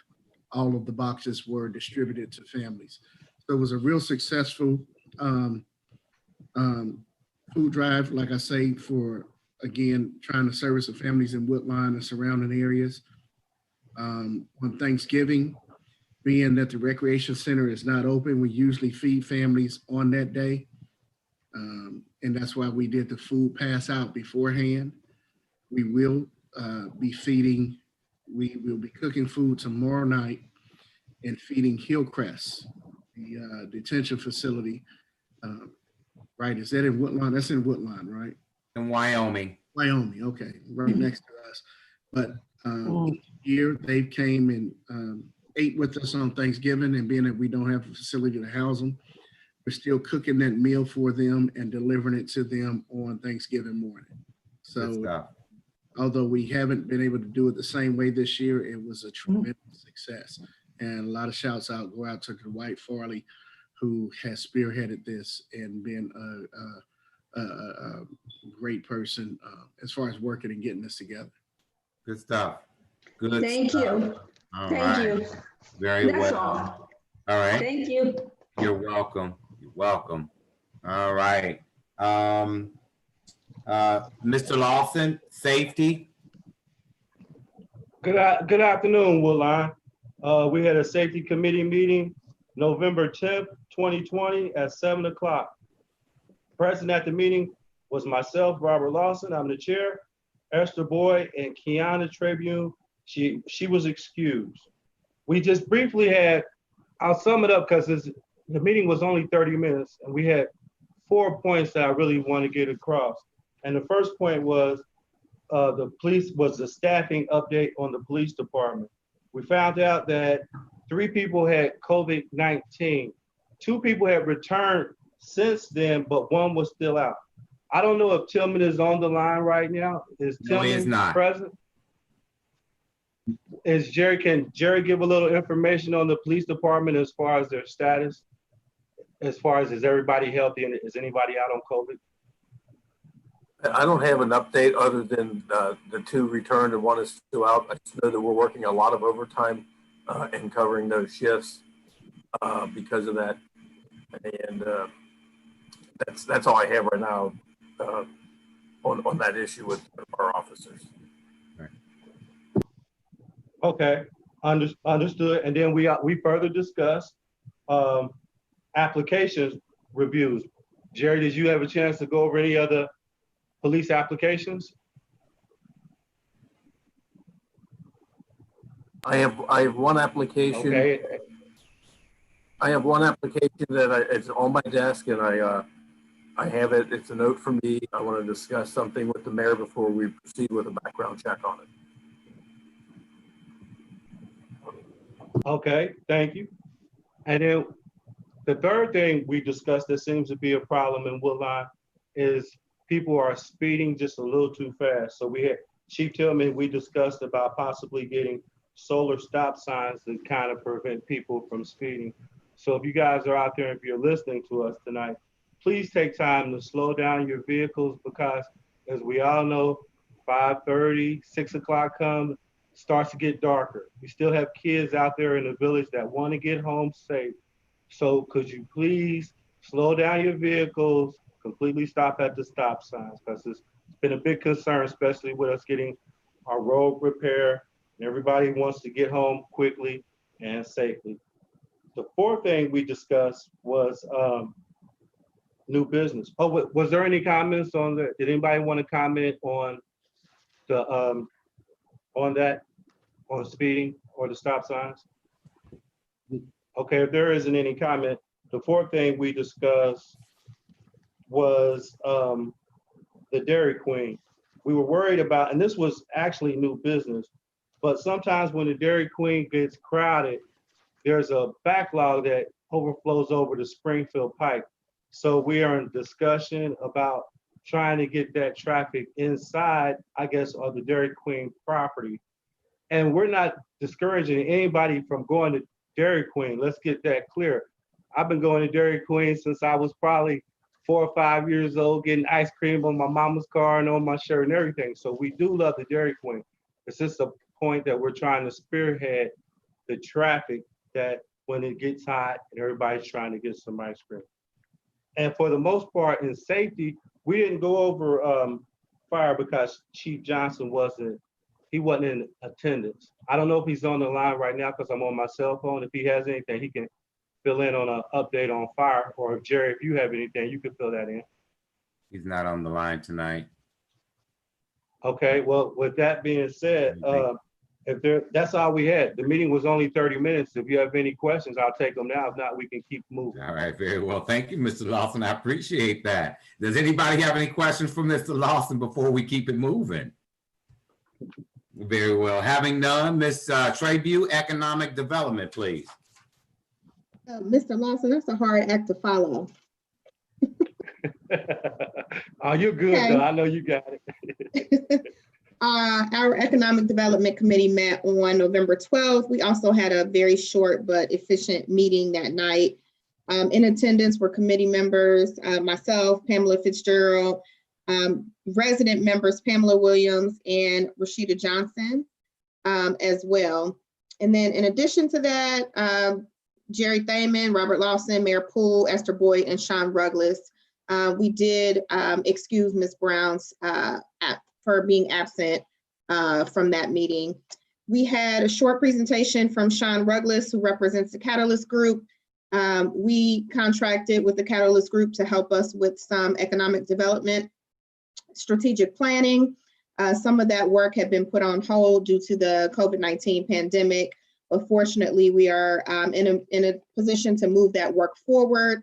Speaker 4: all of the boxes were distributed to families. So it was a real successful food drive, like I say, for, again, trying to service the families in Woodlawn and surrounding areas. On Thanksgiving, being that the recreation center is not open, we usually feed families on that day. And that's why we did the food pass out beforehand. We will be feeding, we will be cooking food tomorrow night and feeding Hillcrest, the detention facility. Right, is that in Woodlawn? That's in Woodlawn, right?
Speaker 1: In Wyoming.
Speaker 4: Wyoming, okay, right next to us. But each year they came and ate with us on Thanksgiving, and being that we don't have a facility to house them, we're still cooking that meal for them and delivering it to them on Thanksgiving morning. So although we haven't been able to do it the same way this year, it was a tremendous success. And a lot of shouts out go out to Dwight Farley, who has spearheaded this and been a great person as far as working and getting this together.
Speaker 1: Good stuff. Good.
Speaker 3: Thank you. Thank you.
Speaker 1: Very
Speaker 3: That's
Speaker 1: well. All right.
Speaker 3: Thank you.
Speaker 1: You're welcome. You're welcome. All right. Mr. Lawson, safety.
Speaker 12: Good afternoon, Woodlawn. We had a safety committee meeting November 10th, 2020 at 7 o'clock. Present at the meeting was myself, Robert Lawson, I'm the chair, Esther Boyd, and Kiana Tribune. She was excused. We just briefly had, I'll sum it up because the meeting was only 30 minutes and we had 4 points that I really want to get across. And the first point was the staffing update on the police department. We found out that 3 people had COVID-19. 2 people had returned since then, but 1 was still out. I don't know if Tillman is on the line right now.
Speaker 1: No, he is not
Speaker 12: present? Can Jerry give a little information on the police department as far as their status? As far as, is everybody healthy and is anybody out on COVID?
Speaker 8: I don't have an update other than the 2 returned and 1 is still out. I just know that we're working a lot of overtime and covering those shifts because of that. And that's all I have right now on that issue with our officers.
Speaker 12: Okay, understood. And then we further discussed applications reviews. Jerry, did you have a chance to go over any other police applications?
Speaker 8: I have 1 application.
Speaker 12: Okay.
Speaker 8: I have 1 application that it's on my desk, and I have it. It's a note from me. I want to discuss something with the mayor before we proceed with a background check on it.
Speaker 12: Okay, thank you. And then the third thing we discussed that seems to be a problem in Woodlawn is people are speeding just a little too fast. So we had Chief Tillman, we discussed about possibly getting solar stop signs to kind of prevent people from speeding. So if you guys are out there, if you're listening to us tonight, please take time to slow down your vehicles because as we all know, 5:30, 6 o'clock comes, starts to get darker. We still have kids out there in the village that want to get home safe. So could you please slow down your vehicles, completely stop at the stop signs because it's been a big concern, especially with us getting our road repair and everybody wants to get home quickly and safely. The 4th thing we discussed was new business. Oh, was there any comments on that? Did anybody want to comment on the on speeding or the stop signs? Okay, if there isn't any comment, the 4th thing we discussed was the Dairy Queen. We were worried about, and this was actually new business, but sometimes when the Dairy Queen gets crowded, there's a backlog that overflows over the Springfield Pike. So we are in discussion about trying to get that traffic inside, I guess, of the Dairy Queen property. And we're not discouraging anybody from going to Dairy Queen. Let's get that clear. I've been going to Dairy Queen since I was probably 4 or 5 years old, getting ice cream on my mama's car and on my shirt and everything. So we do love the Dairy Queen. It's just a point that we're trying to spearhead the traffic that when it gets hot and everybody's trying to get some ice cream. And for the most part in safety, we didn't go over fire because Chief Johnson wasn't in attendance. I don't know if he's on the line right now because I'm on my cell phone. If he has anything, he can fill in on an update on fire, or if Jerry, if you have anything, you can fill that in.
Speaker 1: He's not on the line tonight.
Speaker 12: Okay, well, with that being said, that's all we had. The meeting was only 30 minutes. If you have any questions, I'll take them now. If not, we can keep moving.
Speaker 1: All right, very well. Thank you, Mr. Lawson. I appreciate that. Does anybody have any questions for Mr. Lawson before we keep it moving? Very well. Having none, Ms. Trabue, Economic Development, please.
Speaker 6: Mr. Lawson, that's a hard act to follow.
Speaker 12: Oh, you're good,
Speaker 6: Okay.
Speaker 12: though. I know you got it.
Speaker 6: Our Economic Development Committee met on November 12th. We also had a very short but efficient meeting that night. In attendance were committee members, myself, Pamela Fitzgerald, resident members Pamela Williams and Rashida Johnson as well. And then in addition to that, Jerry Thaman, Robert Lawson, Mayor Poole, Esther Boyd, and Sean Ruggles. We did excuse Ms. Brown's for being absent from that meeting. We had a short presentation from Sean Ruggles, who represents the Catalyst Group. We contracted with the Catalyst Group to help us with some economic development, strategic planning. Some of that work had been put on hold due to the COVID-19 pandemic, but fortunately we are in a position to move that work forward.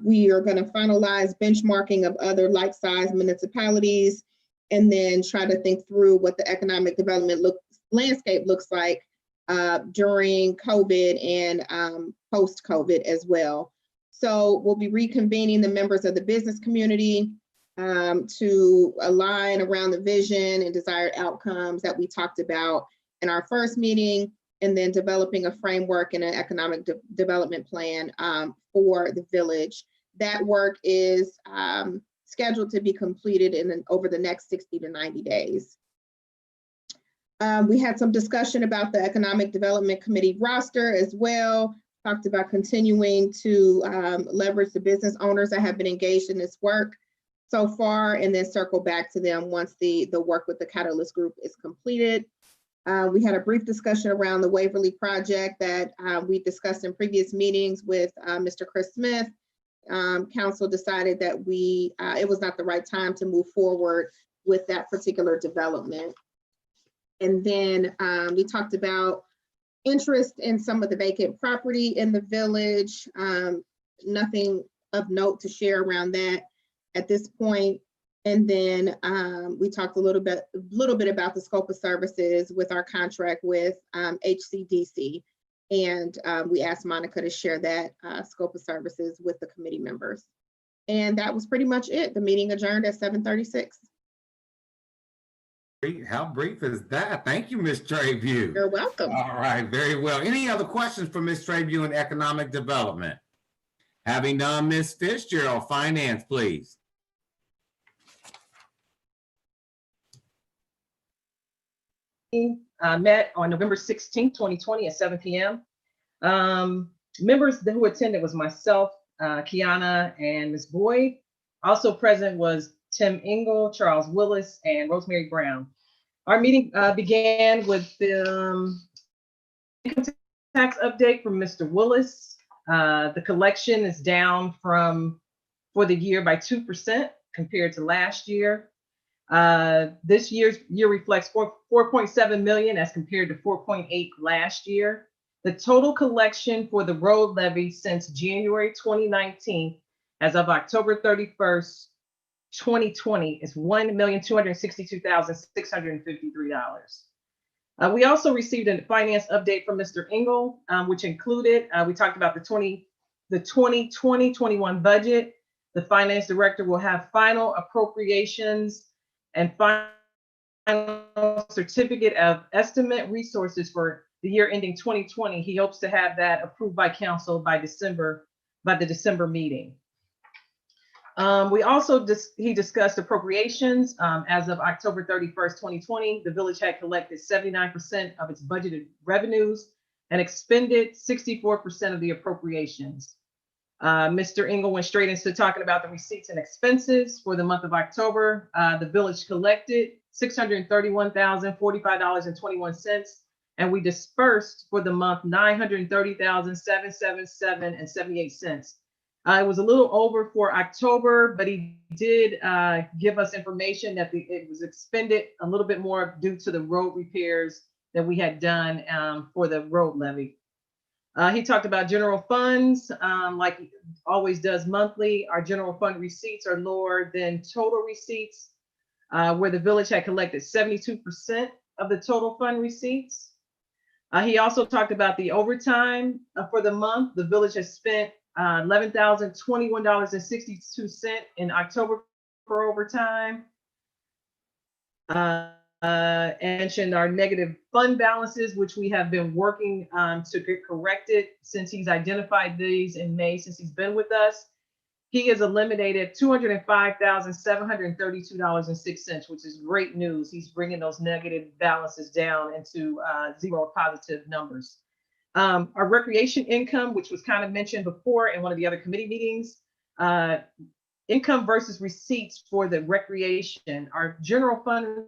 Speaker 6: We are going to finalize benchmarking of other like-sized municipalities and then try to think through what the economic development landscape looks like during COVID and post-COVID as well. So we'll be reconvening the members of the business community to align around the vision and desired outcomes that we talked about in our first meeting, and then developing a framework and an economic development plan for the village. That work is scheduled to be completed over the next 60 to 90 days. We had some discussion about the Economic Development Committee roster as well, talked about continuing to leverage the business owners that have been engaged in this work so far, and then circle back to them once the work with the Catalyst Group is completed. We had a brief discussion around the Waverly project that we discussed in previous meetings with Mr. Chris Smith. Council decided that it was not the right time to move forward with that particular development. And then we talked about interest in some of the vacant property in the village. Nothing of note to share around that at this point. And then we talked a little bit about the scope of services with our contract with HCDC. And we asked Monica to share that scope of services with the committee members. And that was pretty much it. The meeting adjourned at 7:36.
Speaker 1: How brief is that? Thank you, Ms. Trabue.
Speaker 6: You're welcome.
Speaker 1: All right, very well. Any other questions for Ms. Trabue in Economic Development? Having none, Ms. Fitzgerald, Finance, please.
Speaker 11: Met on November 16th, 2020 at 7 p.m. Members who attended was myself, Kiana, and Ms. Boyd. Also present was Tim Engel, Charles Willis, and Rosemary Brown. Our meeting began with the income tax update from Mr. Willis. The collection is down for the year by 2% compared to last year. This year reflects 4.7 million as compared to 4.8 last year. The total collection for the road levy since January 2019, as of October 31st, 2020, is $1,262,653. We also received a finance update from Mr. Engel, which included, we talked about the 2020-21 budget. The finance director will have final appropriations and final certificate of estimate resources for the year ending 2020. He hopes to have that approved by council by the December meeting. He discussed appropriations. As of October 31st, 2020, the village had collected 79% of its budgeted revenues and expended 64% of the appropriations. Mr. Engel went straight into talking about the receipts and expenses for the month of October. The village collected $631,045.21, and we dispersed for the month $930,777.78. It was a little over for October, but he did give us information that it was expended a little bit more due to the road repairs that we had done for the road levy. He talked about general funds, like he always does monthly. Our general fund receipts are lower than total receipts, where the village had collected 72% of the total fund receipts. He also talked about the overtime for the month. The village has spent $11,021.62 in October for overtime. And mentioned our negative fund balances, which we have been working to get corrected since he's identified these in May, since he's been with us. He has eliminated $205,732.06, which is great news. He's bringing those negative balances down into zero positive numbers. Our recreation income, which was kind of mentioned before in one of the other committee meetings, income versus receipts for the recreation. Our general fund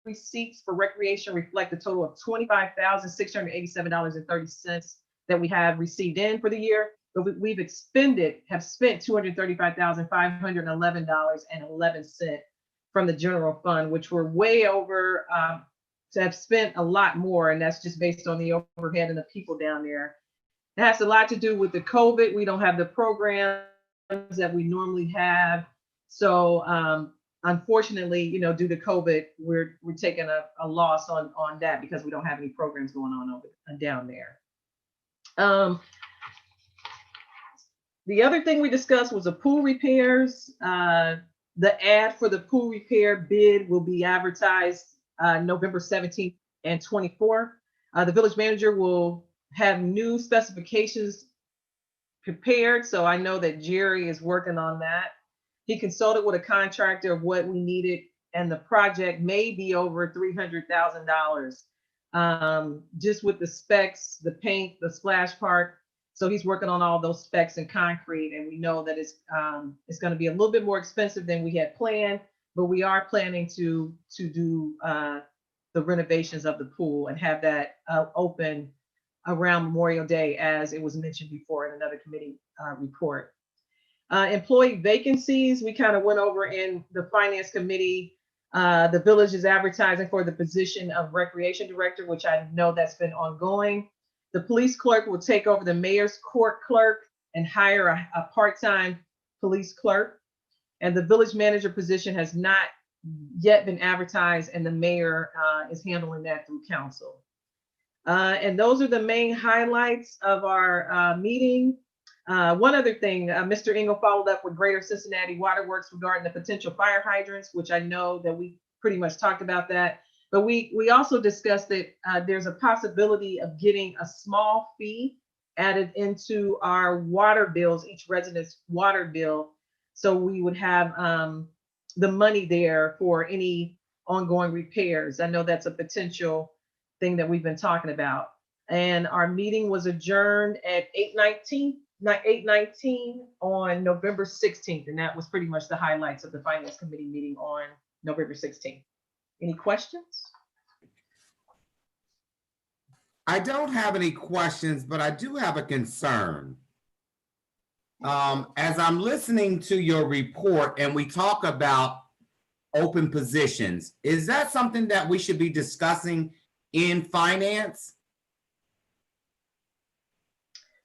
Speaker 11: receipts for recreation reflect a total of $25,687.30 that we have received in for the year, but have spent $235,511.11 from the general fund, which we're way over to have spent a lot more, and that's just based on the overhead and the people down there. It has a lot to do with the COVID. We don't have the programs that we normally have. So unfortunately, due to COVID, we're taking a loss on that because we don't have any programs going on over down there. The other thing we discussed was the pool repairs. The ad for the pool repair bid will be advertised November 17th and 24th. The village manager will have new specifications prepared. So I know that Jerry is working on that. He consulted with a contractor of what we needed, and the project may be over $300,000 just with the specs, the paint, the splash park. So he's working on all those specs in concrete, and we know that it's going to be a little bit more expensive than we had planned, but we are planning to do the renovations of the pool and have that open around Memorial Day, as it was mentioned before in another committee report. Employee vacancies, we kind of went over in the finance committee. The village is advertising for the position of recreation director, which I know that's been ongoing. The police clerk will take over the mayor's court clerk and hire a part-time police clerk. And the village manager position has not yet been advertised, and the mayor is handling that through council. And those are the main highlights of our meeting. One other thing, Mr. Engel followed up with Greater Cincinnati Waterworks regarding the potential fire hydrants, which I know that we pretty much talked about that. But we also discussed that there's a possibility of getting a small fee added into our water bills, each resident's water bill. So we would have the money there for any ongoing repairs. I know that's a potential thing that we've been talking about. And our meeting was adjourned at 8:19 on November 16th. And that was pretty much the highlights of the Finance Committee meeting on November 16th. Any questions?
Speaker 1: I don't have any questions, but I do have a concern. As I'm listening to your report and we talk about open positions, is that something that we should be discussing in finance?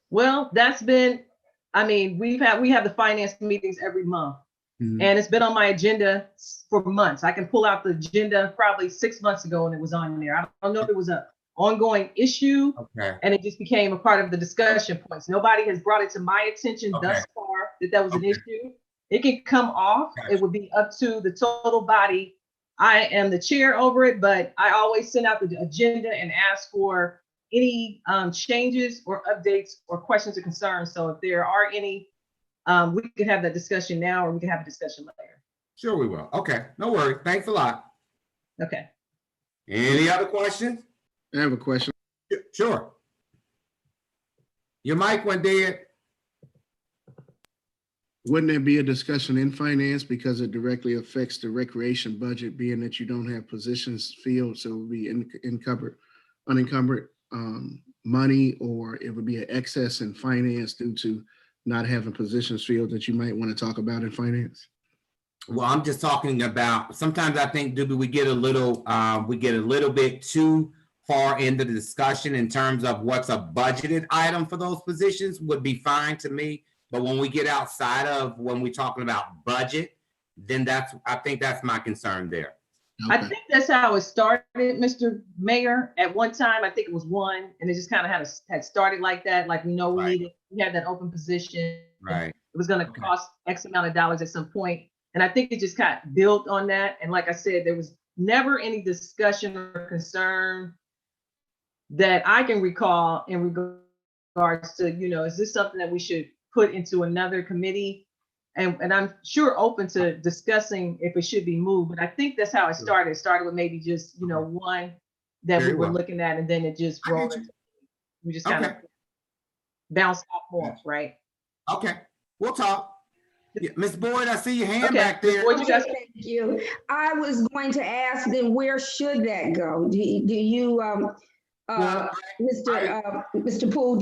Speaker 11: Well, that's been, I mean, we have the finance meetings every month. Mm-hmm. And it's been on my agenda for months. I can pull out the agenda probably 6 months ago and it was on there. I don't know if it was an ongoing issue, okay, and it just became a part of the discussion points. Nobody has brought it to my attention thus far that was an issue. It can come off. It would be up to the total body. I am the chair over it, but I always send out the agenda and ask for any changes or updates or questions or concerns. So if there are any we could have that discussion now, or we could have a discussion later.
Speaker 1: Sure we will. Okay, no worries. Thanks a lot.
Speaker 11: Okay.
Speaker 1: Any other questions?
Speaker 4: I have a question.
Speaker 1: Sure. Your mic went dead.
Speaker 4: Wouldn't there be a discussion in finance because it directly affects the recreation budget, being that you don't have positions filled, so it would be unencumbered money, or it would be an excess in finance due to not having positions filled that you might want to talk about in finance?
Speaker 1: Well, I'm just talking about, sometimes I think, we get a little bit too far into the discussion in terms of what's a budgeted item for those positions would be fine to me. But when we get outside of when we're talking about budget, then I think that's my concern there.
Speaker 11: Okay. I think that's how it started, Mr. Mayor. At one time, I think it was one, and it just kind of had started like that. Like, we know we had that open position.
Speaker 1: Right.
Speaker 11: It was going to cost X amount of dollars at some point. And I think it just kind of built on that. And like I said, there was never any discussion or concern that I can recall in regards to, is this something that we should put into another committee? And I'm sure open to discussing if it should be moved, but I think that's how it started. It started with maybe just, one that we were looking at, and then it just rolled. We just kind of bounced off more, right?
Speaker 1: Okay, we'll talk. Yeah, Ms. Boyd, I see your hand back there.
Speaker 3: Thank you. I was going to ask then, where should that go? Do you Mr. Poole,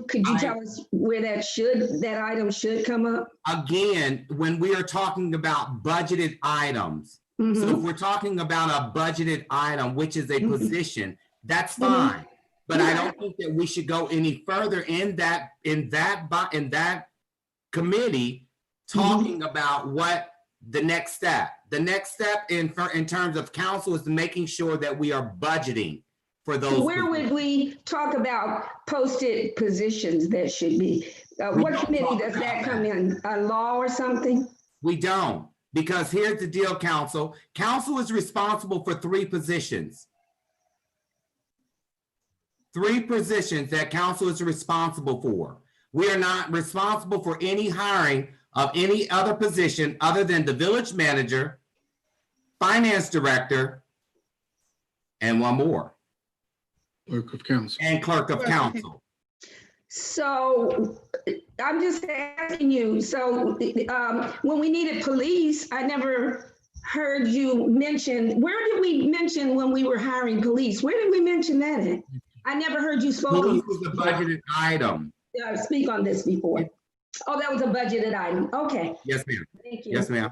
Speaker 3: could you tell us where that item should come up?
Speaker 1: Again, when we are talking about budgeted items, so if we're talking about a budgeted item, which is a position, that's fine. But I don't think that we should go any further in that committee talking about what the next step. The next step in terms of council is making sure that we are budgeting for those.
Speaker 3: Where would we talk about posted positions that should be? What committee does that come in? A law or something?
Speaker 1: We don't, because here's the deal, council. Council is responsible for 3 positions. 3 positions that council is responsible for. We are not responsible for any hiring of any other position other than the village manager, finance director, and one more.
Speaker 4: Clerk of council.
Speaker 1: And clerk of council.
Speaker 3: So I'm just asking you, so when we needed police, I never heard you mention, where did we mention when we were hiring police? Where did we mention that at? I never heard you spoke.
Speaker 1: Police is a budgeted item.
Speaker 3: Speak on this before. Oh, that was a budgeted item. Okay.
Speaker 1: Yes, ma'am.
Speaker 3: Thank you.
Speaker 1: Yes, ma'am.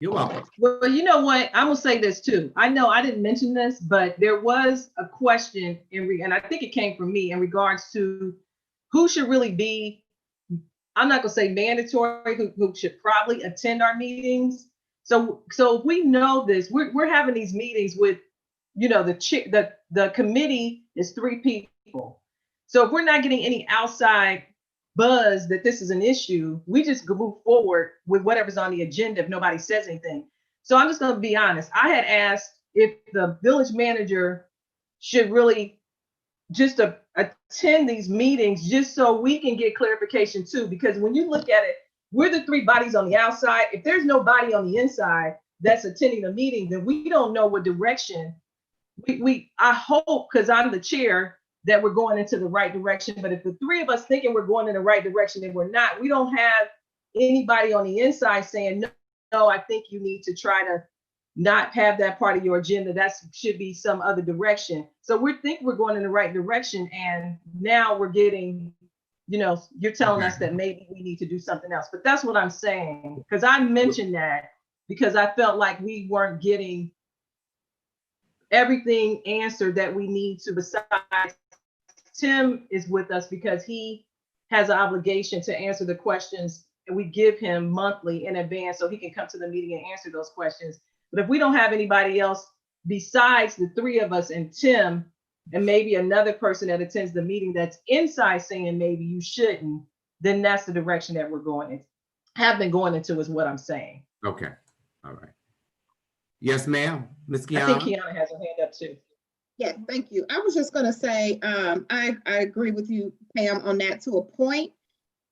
Speaker 1: You're welcome.
Speaker 11: Well, you know what? I'm gonna say this too. I know I didn't mention this, but there was a question and I think it came from me in regards to who should really be, I'm not gonna say mandatory, who should probably attend our meetings. So if we know this, we're having these meetings with, the committee is 3 people. So if we're not getting any outside buzz that this is an issue, we just move forward with whatever's on the agenda if nobody says anything. So I'm just going to be honest. I had asked if the village manager should really just attend these meetings just so we can get clarification too, because when you look at it, we're the 3 bodies on the outside. If there's nobody on the inside that's attending the meeting, then we don't know what direction I hope, because I'm the chair, that we're going into the right direction. But if the 3 of us thinking we're going in the right direction and we're not, we don't have anybody on the inside saying, no, I think you need to try to not have that part of your agenda. That should be some other direction. So we think we're going in the right direction. And now we're getting, you're telling us that maybe we need to do something else. But that's what I'm saying, because I mentioned that because I felt like we weren't getting everything answered that we need to. Besides, Tim is with us because he has an obligation to answer the questions, and we give him monthly in advance so he can come to the meeting and answer those questions. But if we don't have anybody else besides the 3 of us and Tim, and maybe another person that attends the meeting that's inside saying maybe you shouldn't, then that's the direction that we're going in, have been going into, is what I'm saying.
Speaker 1: Okay. All right. Yes, ma'am. Ms. Kiana.
Speaker 11: I think Kiana has her hand up too.
Speaker 6: Yeah, thank you. I was just going to say, I agree with you, Pam, on that to a point,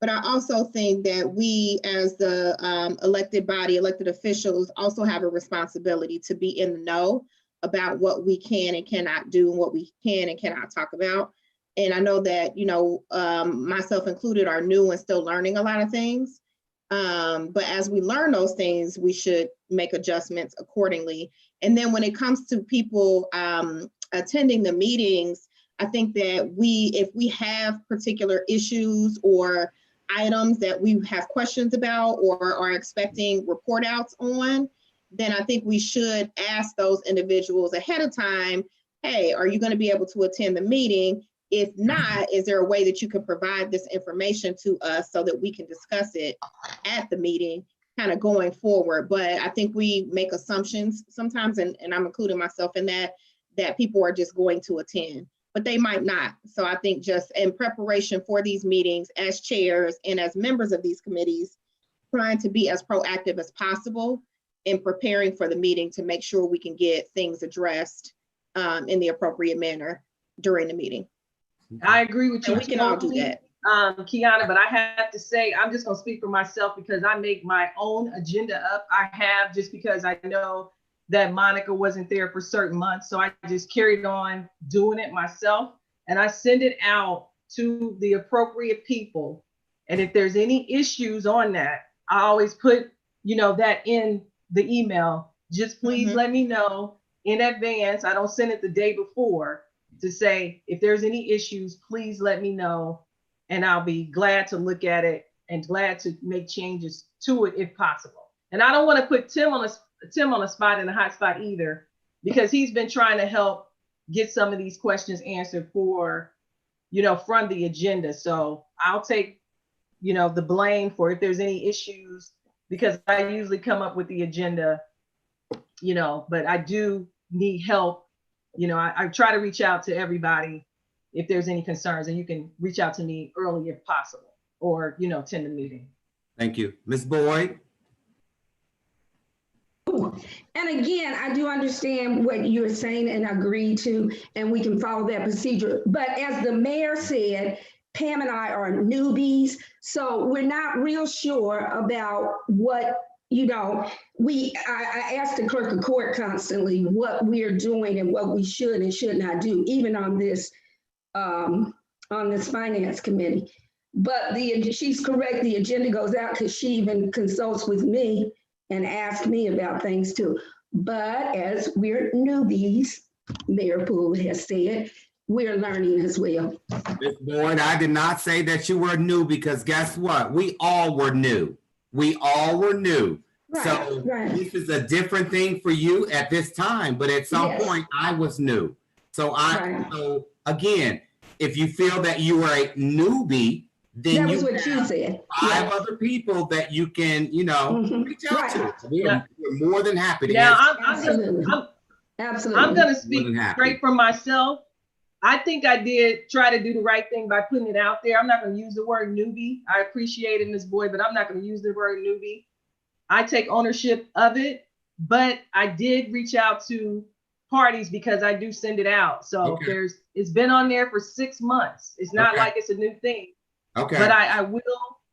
Speaker 6: But I also think that we, as the elected body, elected officials, also have a responsibility to be in the know about what we can and cannot do and what we can and cannot talk about. And I know that, you know, myself included, are new and still learning a lot of things. But as we learn those things, we should make adjustments accordingly. And then when it comes to people attending the meetings, I think that if we have particular issues or items that we have questions about or are expecting report outs on, then I think we should ask those individuals ahead of time, hey, are you going to be able to attend the meeting? If not, is there a way that you can provide this information to us so that we can discuss it at the meeting kind of going forward? But I think we make assumptions sometimes, and I'm including myself in that people are just going to attend, but they might not. So I think just in preparation for these meetings as chairs and as members of these committees, trying to be as proactive as possible in preparing for the meeting to make sure we can get things addressed in the appropriate manner during the meeting.
Speaker 11: I agree with you.
Speaker 6: And we can all do that.
Speaker 11: Kiana, but I have to say, I'm just gonna speak for myself because I make my own agenda up. I have, just because I know that Monica wasn't there for certain months. So I just carried on doing it myself, and I send it out to the appropriate people. And if there's any issues on that, I always put, you know, that in the email. Just please let me know in advance. I don't send it the day before to say, if there's any issues, please let me know. And I'll be glad to look at it and glad to make changes to it if possible. And I don't want to put Tim on a spot, in a hot spot either, because he's been trying to help get some of these questions answered for, you know, from the agenda. So I'll take, you know, the blame for if there's any issues, because I usually come up with the agenda, you know, but I do need help. You know, I try to reach out to everybody if there's any concerns, and you can reach out to me early if possible, or, you know, attend the meeting.
Speaker 1: Thank you. Ms. Boyd?
Speaker 3: And again, I do understand what you're saying and agree to, and we can follow that procedure. But as the mayor said, Pam and I are newbies, so we're not real sure about what, you know, I ask the clerk of court constantly what we're doing and what we should and should not do, even on this finance committee. But she's correct, the agenda goes out because she even consults with me and asks me about things too. But as we're newbies, Mayor Poole has said, we're learning as well.
Speaker 1: Ms. Boyd, I did not say that you were new, because guess what? We all were new. We all were new.
Speaker 3: Right,
Speaker 1: so
Speaker 3: right.
Speaker 1: This is a different thing for you at this time, but at some point I was new. So so again, if you feel that you are a newbie, then
Speaker 3: that was what you said.
Speaker 1: Five other people that you can, you know, reach out to. We're more than happy to
Speaker 11: Now,
Speaker 3: Absolutely.
Speaker 11: I'm going to speak straight from myself. I think I did try to do the right thing by putting it out there. I'm not going to use the word newbie. I appreciate it, Ms. Boyd, but I'm not going to use the word newbie. I take ownership of it, but I did reach out to parties because I do send it out. So it's been on there for 6 months. It's not like it's a new thing. Okay. But I will,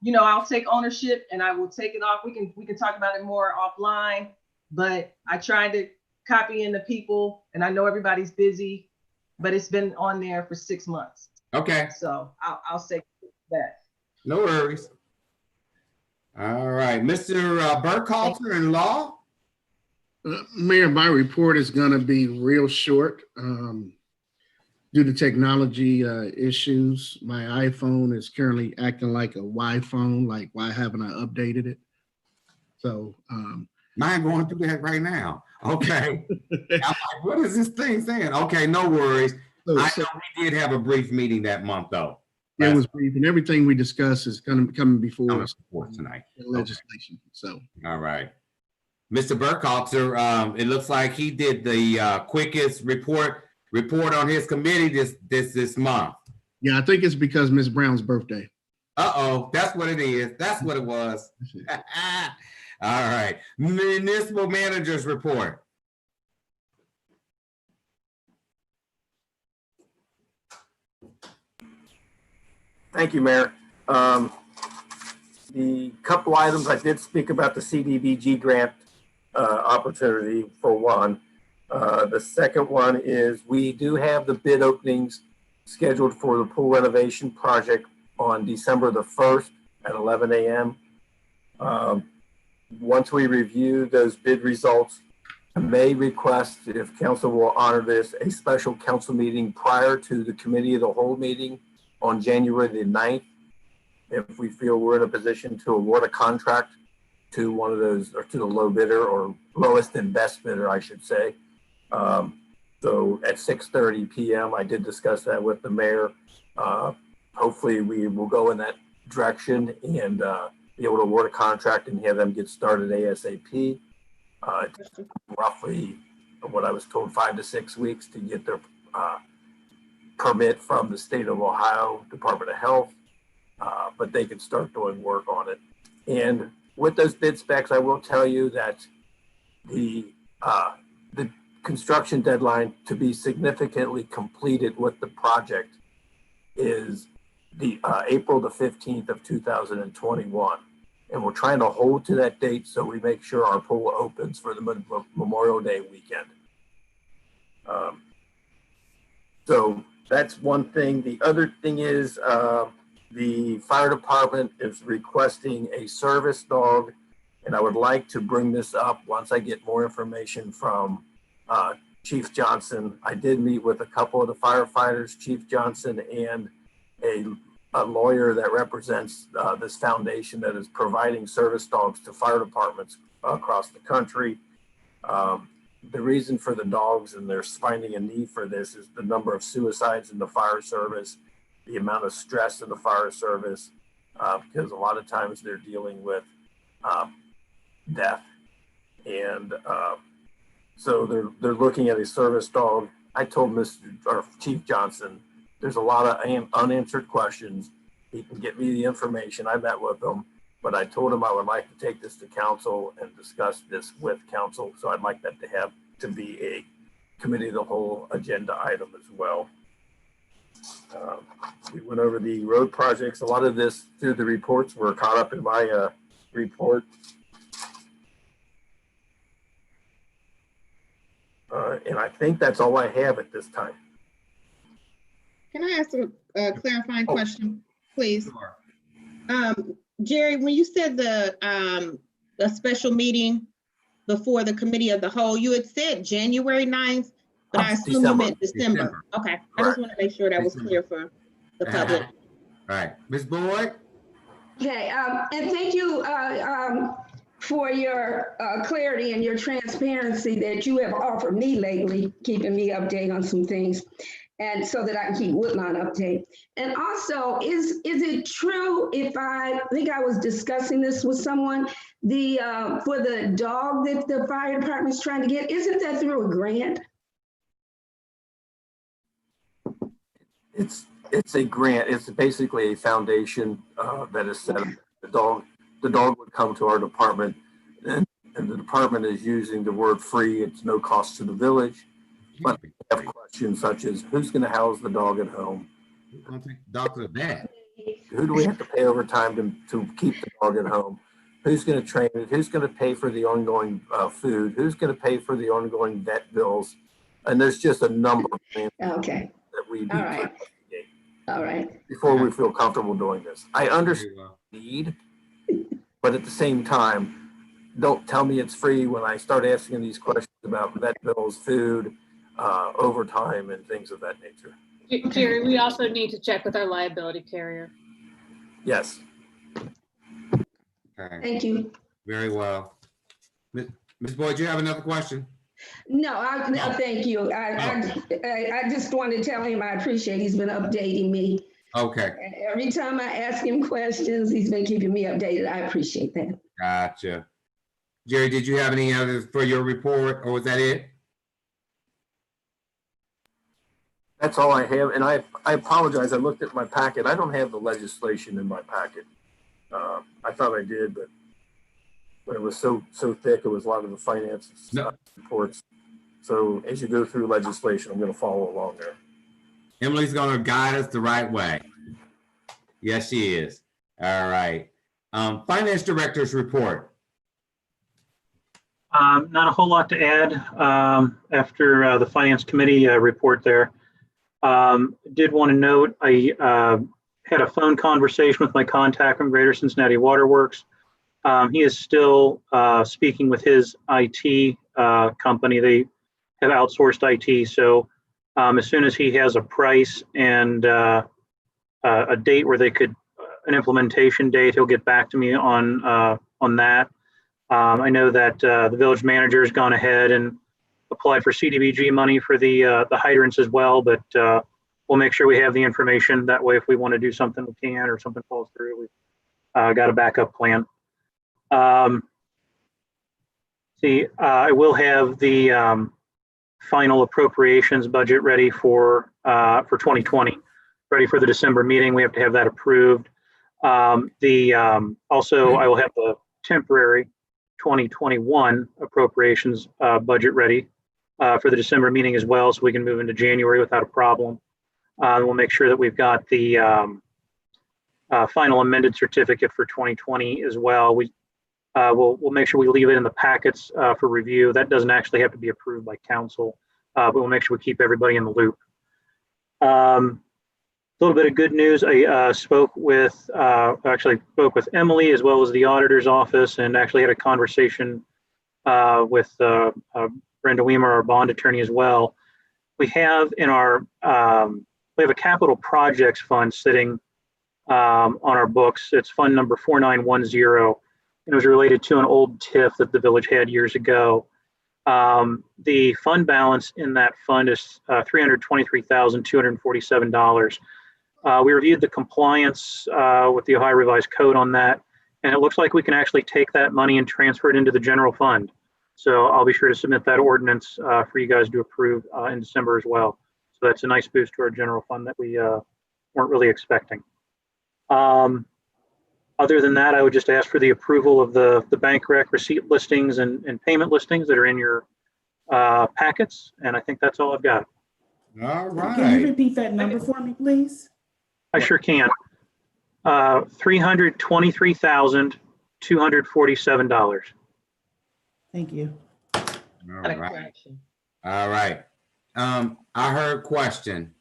Speaker 11: you know, I'll take ownership and I will take it off. We can talk about it more offline, but I tried to copy in the people, and I know everybody's busy, but it's been on there for 6 months.
Speaker 1: Okay.
Speaker 11: So I'll say that.
Speaker 1: No worries. All right, Mr. Burkhalter in law.
Speaker 4: Mayor, my report is going to be real short. Due to technology issues, my iPhone is currently acting like a Y-phone. Like, why haven't I updated it? So
Speaker 1: mine going through that right now. Okay. I'm like, what is this thing saying? Okay, no worries. I know we did have a brief meeting that month, though.
Speaker 4: It was brief, and everything we discussed is coming before us
Speaker 1: tonight.
Speaker 4: Legislation. So,
Speaker 1: all right, Mr. Burkhalter, it looks like he did the quickest report on his committee this month.
Speaker 4: Yeah, I think it's because Ms. Brown's birthday.
Speaker 1: Uh-oh, that's what it is. That's what it was. All right, municipal managers report.
Speaker 8: Thank you, Mayor. The couple items I did speak about the CDBG grant opportunity for one. The second one is we do have the bid openings scheduled for the pool renovation project on December the 1st at 11 a.m. Once we review those bid results, I may request, if council will honor this, a special council meeting prior to the committee of the whole meeting on January the 9th. If we feel we're in a position to award a contract to one of those, or to the low bidder or lowest and best bidder, I should say. So at 6:30 p.m., I did discuss that with the mayor. Hopefully we will go in that direction and be able to award a contract and have them get started ASAP. Roughly what I was told, 5 to 6 weeks to get their permit from the state of Ohio Department of Health, but they can start doing work on it. And with those bid specs, I will tell you that the construction deadline to be significantly completed with the project is the April the 15th of 2021. And we're trying to hold to that date so we make sure our pool opens for the Memorial Day weekend. So that's one thing. The other thing is the fire department is requesting a service dog, and I would like to bring this up once I get more information from Chief Johnson. I did meet with a couple of the firefighters, Chief Johnson and a lawyer that represents this foundation that is providing service dogs to fire departments across the country. The reason for the dogs, and they're finding a need for this, is the number of suicides in the fire service, the amount of stress in the fire service, because a lot of times they're dealing with death. And so they're looking at a service dog. I told Chief Johnson, there's a lot of unanswered questions. He can get me the information. I met with him, but I told him I would like to take this to council and discuss this with council. So I'd like that to be a committee of the whole agenda item as well. We went over the road projects. A lot of this through the reports were caught up in my report. And I think that's all I have at this time.
Speaker 6: Can I ask a clarifying question, please?
Speaker 1: Sure.
Speaker 6: Jerry, when you said the special meeting before the committee of the whole, you had said January 9th, but I assume you meant December. Okay, I just want to make sure that was clear for the public.
Speaker 1: All right, Ms. Boyd.
Speaker 3: Okay, and thank you for your clarity and your transparency that you have offered me lately, keeping me updated on some things, and so that I can keep Woodlawn updated. And also, is it true, if I think I was discussing this with someone, for the dog that the fire department is trying to get, isn't that through a grant?
Speaker 8: It's a grant. It's basically a foundation that is set up. The dog would come to our department, and the department is using the word free. It's no cost to the village. But we have questions such as, who's going to house the dog at home?
Speaker 1: Who's going to take the dog to the vet?
Speaker 8: Who do we have to pay overtime to keep the dog at home? Who's going to train it? Who's going to pay for the ongoing food? Who's going to pay for the ongoing vet bills? And there's just a number of things that we do.
Speaker 3: All right.
Speaker 8: Before we feel comfortable doing this. I understand the need, but at the same time, don't tell me it's free when I start asking these questions about vet bills, food, overtime, and things of that nature.
Speaker 10: Jerry, we also need to check with our liability carrier.
Speaker 8: Yes.
Speaker 1: Okay.
Speaker 3: Thank you.
Speaker 1: Very well. Ms. Boyd, do you have another question?
Speaker 3: No, thank you. I just wanted to tell him I appreciate he's been updating me.
Speaker 1: Okay.
Speaker 3: Every time I ask him questions, he's been keeping me updated. I appreciate that.
Speaker 1: Gotcha. Jerry, did you have any others for your report, or was that it?
Speaker 8: That's all I have. And I apologize. I looked at my packet. I don't have the legislation in my packet. I thought I did, but it was so thick, it was a lot of the finance reports. So as you go through legislation, I'm going to follow along there.
Speaker 1: Emily's going to guide us the right way. Yes, she is. All right. Finance Director's report.
Speaker 9: Not a whole lot to add after the Finance Committee report there. Did want to note I had a phone conversation with my contact from Greater Cincinnati Waterworks. He is still speaking with his IT company. They have outsourced IT. So as soon as he has a price and a date where they could, an implementation date, he'll get back to me on that. I know that the village manager has gone ahead and applied for CDBG money for the hydrants as well, but we'll make sure we have the information. That way, if we want to do something, we can, or something falls through, we've got a backup plan. I will have the final appropriations budget ready for 2020, ready for the December meeting. We have to have that approved. Also, I will have the temporary 2021 appropriations budget ready for the December meeting as well, so we can move into January without a problem. We'll make sure that we've got the final amended certificate for 2020 as well. We'll make sure we leave it in the packets for review. That doesn't actually have to be approved by council, but we'll make sure we keep everybody in the loop. A little bit of good news. I spoke with Emily as well as the auditor's office, and actually had a conversation with Brenda Weimer, our bond attorney, as well. We have in our we have a capital projects fund sitting on our books. It's fund number 4910. It was related to an old TIF that the village had years ago. The fund balance in that fund is $323,247. We reviewed the compliance with the Ohio Revised Code on that, and it looks like we can actually take that money and transfer it into the general fund. So I'll be sure to submit that ordinance for you guys to approve in December as well. So that's a nice boost to our general fund that we weren't really expecting. Other than that, I would just ask for the approval of the bank rec receipt listings and payment listings that are in your packets. And I think that's all I've got.
Speaker 1: All right.
Speaker 2: Can you repeat that number for me, please?
Speaker 9: I sure can. $323,247.
Speaker 2: Thank you.
Speaker 1: All right. All right. I heard question.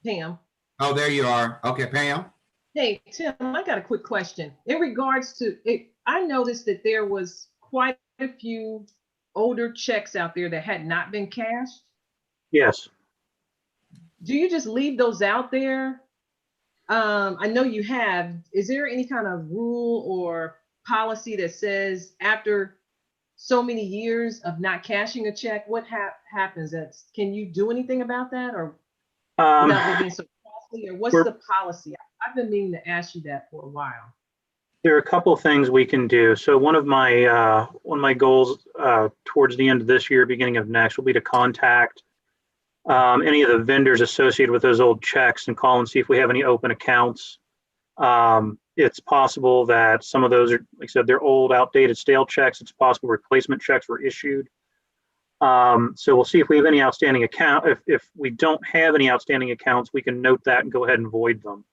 Speaker 11: Pam.
Speaker 1: Oh, there you are. Okay, Pam.
Speaker 11: Hey, Tim, I got a quick question. In regards to it, I noticed that there was quite a few older checks out there that had not been cashed.
Speaker 9: Yes.
Speaker 11: Do you just leave those out there? I know you have. Is there any kind of rule or policy that says after so many years of not cashing a check, what happens? Can you do anything about that, or without being so costly, or what's the policy? I've been meaning to ask you that for a while.
Speaker 9: There are a couple of things we can do. So one of my goals towards the end of this year, beginning of next, will be to contact any of the vendors associated with those old checks and call and see if we have any open accounts. It's possible that some of those are, like I said, they're old, outdated, stale checks. It's possible replacement checks were issued. So we'll see if we have any outstanding account. If we don't have any outstanding accounts, we can note that and go ahead and void them.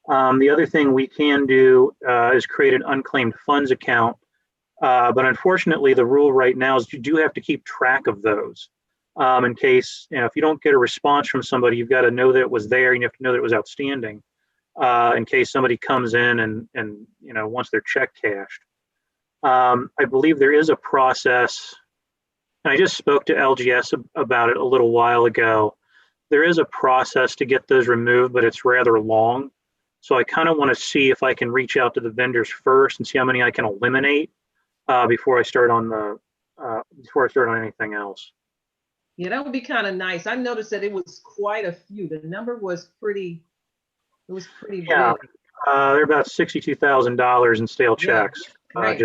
Speaker 9: The other thing we can do is create an unclaimed funds account. But unfortunately, the rule right now is you do have to keep track of those. In case, if you don't get a response from somebody, you've got to know that it was there, and you have to know that it was outstanding in case somebody comes in and wants their check cashed. I believe there is a process, and I just spoke to LGS about it a little while ago. There is a process to get those removed, but it's rather long. So I kind of want to see if I can reach out to the vendors first and see how many I can eliminate before I start on anything else.
Speaker 11: Yeah, that would be kind of nice. I noticed that it was quite a few. The number was pretty. It was pretty
Speaker 9: Yeah,
Speaker 11: big.
Speaker 9: they're about $62,000 in stale checks.
Speaker 11: Right.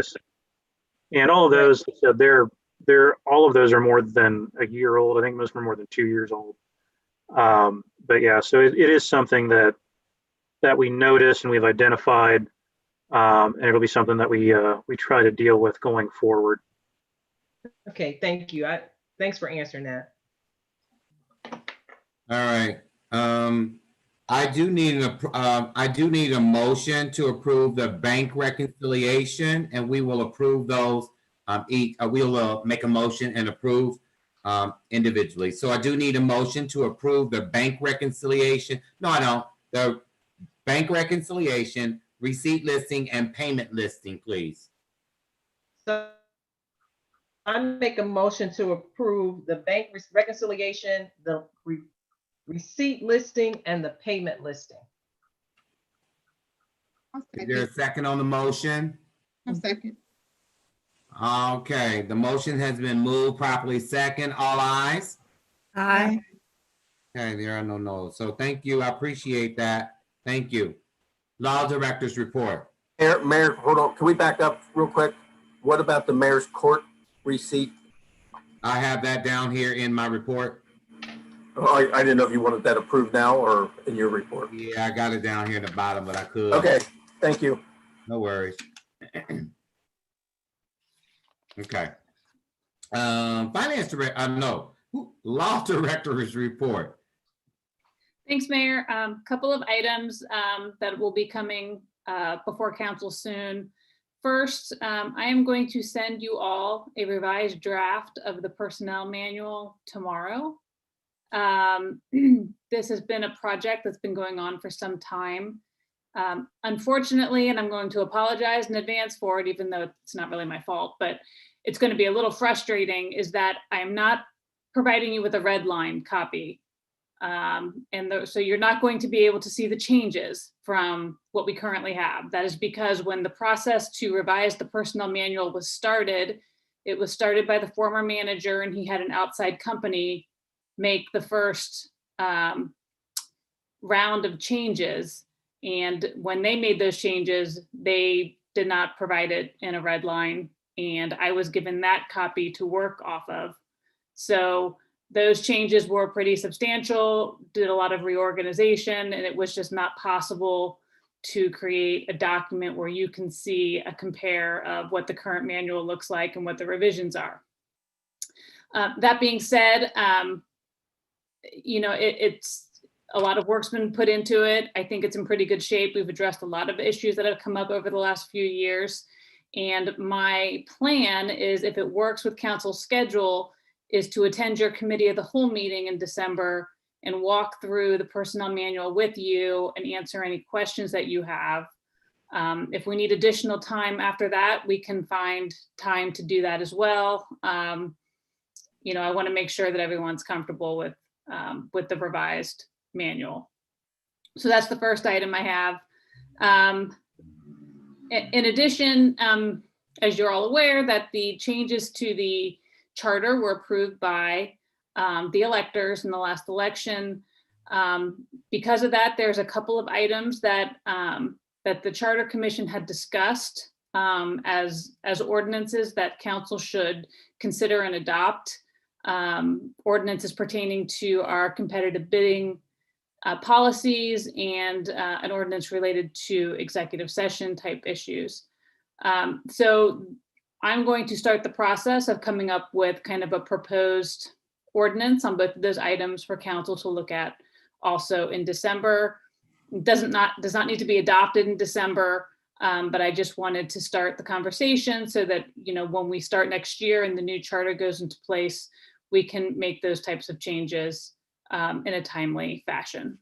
Speaker 9: And all of those, they're all of those are more than a year old. I think most of them are more than 2 years old. But yeah, so it is something that we notice and we've identified, and it'll be something that we try to deal with going forward.
Speaker 11: Okay, thank you. Thanks for answering that.
Speaker 1: All right. I do need a motion to approve the bank reconciliation, and we will approve those. We'll make a motion and approve individually. So I do need a motion to approve the bank reconciliation. No, I don't. The bank reconciliation, receipt listing, and payment listing, please.
Speaker 11: So I make a motion to approve the bank reconciliation, the receipt listing, and the payment listing.
Speaker 1: Is there a second on the motion?
Speaker 6: I'll second.
Speaker 1: Okay, the motion has been moved, properly second. All ayes?
Speaker 2: Aye.
Speaker 1: Okay, there are no no's. So thank you. I appreciate that. Thank you. Law Director's report.
Speaker 8: Mayor, hold on. Can we back up real quick? What about the mayor's court receipt?
Speaker 1: I have that down here in my report.
Speaker 8: Oh, I didn't know if you wanted that approved now or in your report.
Speaker 1: Yeah, I got it down here at the bottom, but I could.
Speaker 8: Okay, thank you.
Speaker 1: No worries. Okay. Finance Director, no, Law Director's report.
Speaker 10: Thanks, Mayor. Couple of items that will be coming before council soon. First, I am going to send you all a revised draft of the personnel manual tomorrow. This has been a project that's been going on for some time. Unfortunately, and I'm going to apologize in advance for it, even though it's not really my fault, but it's going to be a little frustrating, is that I'm not providing you with a red line copy. So you're not going to be able to see the changes from what we currently have. That is because when the process to revise the personnel manual was started, it was started by the former manager, and he had an outside company make the first round of changes. And when they made those changes, they did not provide it in a red line. And I was given that copy to work off of. So those changes were pretty substantial, did a lot of reorganization, and it was just not possible to create a document where you can see a compare of what the current manual looks like and what the revisions are. That being said, it's a lot of work's been put into it. I think it's in pretty good shape. We've addressed a lot of issues that have come up over the last few years. And my plan is, if it works with council's schedule, is to attend your committee of the whole meeting in December and walk through the personnel manual with you and answer any questions that you have. If we need additional time after that, we can find time to do that as well. I want to make sure that everyone's comfortable with the revised manual. So that's the first item I have. In addition, as you're all aware, that the changes to the charter were approved by the electors in the last election. Because of that, there's a couple of items that the Charter Commission had discussed as ordinances that council should consider and adopt. Ordinances pertaining to our competitive bidding policies and an ordinance related to executive session type issues. So I'm going to start the process of coming up with kind of a proposed ordinance on both of those items for council to look at also in December. Does not need to be adopted in December, but I just wanted to start the conversation so that, when we start next year and the new charter goes into place, we can make those types of changes in a timely fashion.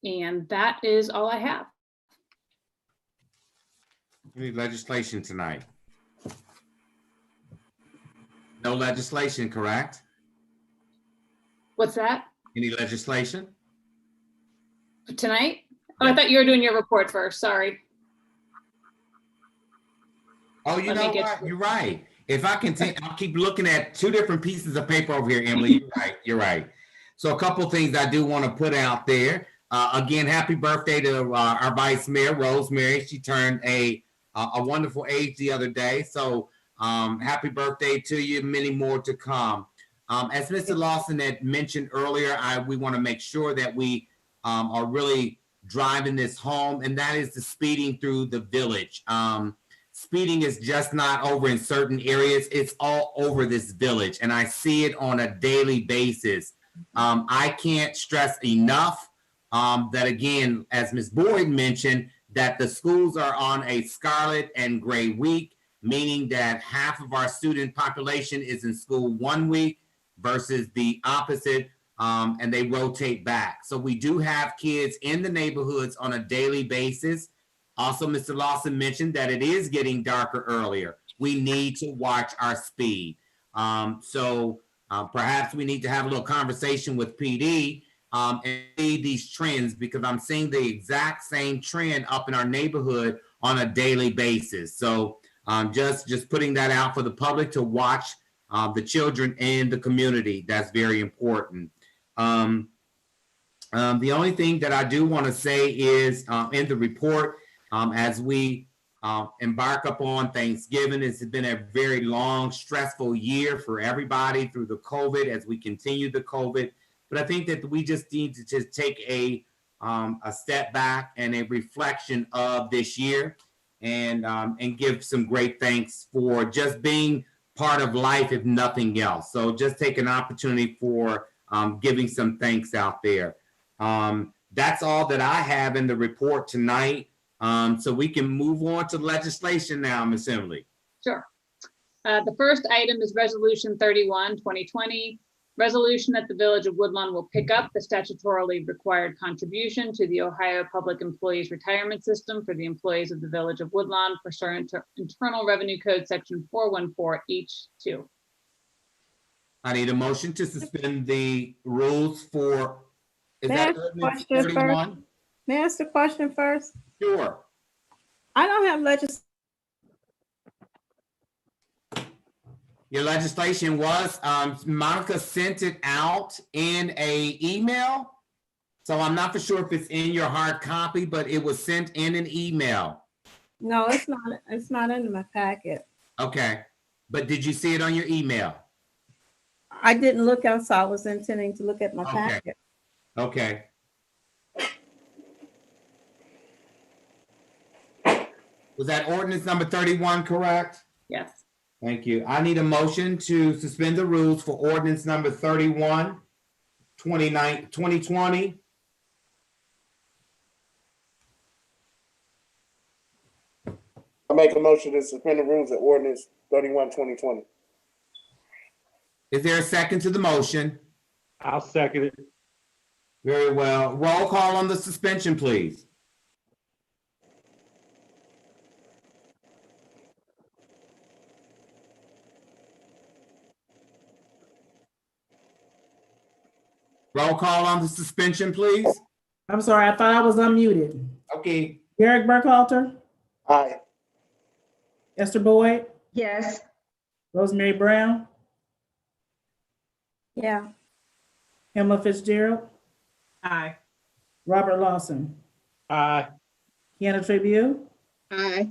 Speaker 10: And that is all I have.
Speaker 1: Any legislation tonight? No legislation, correct?
Speaker 10: What's that?
Speaker 1: Any legislation?
Speaker 10: Tonight? Oh, I thought you were doing your report first. Sorry.
Speaker 1: Oh, you know what? You're right. If I can I'll keep looking at two different pieces of paper over here, Emily. You're right. You're right. So a couple things I do want to put out there. Again, happy birthday to our Vice Mayor, Rosemary. She turned a wonderful age the other day. So happy birthday to you. Many more to come. As Mr. Lawson had mentioned earlier, we want to make sure that we are really driving this home, and that is the speeding through the village. Speeding is just not over in certain areas. It's all over this village, and I see it on a daily basis. I can't stress enough that again, as Ms. Boyd mentioned, that the schools are on a scarlet and gray week, meaning that half of our student population is in school 1 week versus the opposite, and they rotate back. So we do have kids in the neighborhoods on a daily basis. Also, Mr. Lawson mentioned that it is getting darker earlier. We need to watch our speed. Perhaps we need to have a little conversation with PD and see these trends, because I'm seeing the exact same trend up in our neighborhood on a daily basis. So just putting that out for the public to watch the children in the community. That's very important. The only thing that I do want to say is in the report, as we embark upon Thanksgiving, it's been a very long, stressful year for everybody through the COVID as we continue the COVID. But I think that we just need to just take a step back and a reflection of this year, and give some great thanks for just being part of life, if nothing else. So just take an opportunity for giving some thanks out there. That's all that I have in the report tonight. So we can move on to legislation now, Ms. Emily.
Speaker 10: Sure. The first item is Resolution 31, 2020. Resolution that the Village of Woodlawn will pick up the statutorily required contribution to the Ohio Public Employees Retirement System for the employees of the Village of Woodlawn pursuant to Internal Revenue Code Section 414H2.
Speaker 1: I need a motion to suspend the rules for, is
Speaker 7: May I
Speaker 1: that
Speaker 7: ask a
Speaker 1: ordinance
Speaker 7: question
Speaker 1: 31?
Speaker 7: May I ask the question first?
Speaker 1: Sure.
Speaker 7: I don't have
Speaker 1: Your legislation was, Monica sent it out in a email. So I'm not for sure if it's in your hard copy, but it was sent in an email.
Speaker 7: No, it's not. It's not in my packet.
Speaker 1: Okay. But did you see it on your email?
Speaker 7: I didn't look outside. I was intending to look at my
Speaker 1: Okay.
Speaker 7: packet.
Speaker 1: Okay. Was that ordinance number 31 correct?
Speaker 10: Yes.
Speaker 1: Thank you. I need a motion to suspend the rules for ordinance number 31, 2020.
Speaker 13: I make a motion to suspend the rules of ordinance 31, 2020.
Speaker 1: Is there a second to the motion?
Speaker 12: I'll second it.
Speaker 1: Very well. Roll call on the suspension, please. Roll call on the suspension, please.
Speaker 2: I'm sorry, I thought I was unmuted.
Speaker 1: Okay.
Speaker 2: Garrick Burkhalter,
Speaker 13: Aye.
Speaker 2: Esther Boyd,
Speaker 3: Yes.
Speaker 2: Rosemary Brown,
Speaker 7: Yeah.
Speaker 2: Pamela Fitzgerald,
Speaker 11: Aye.
Speaker 2: Robert Lawson,
Speaker 12: Aye.
Speaker 2: Kiana Tribune,
Speaker 6: Aye.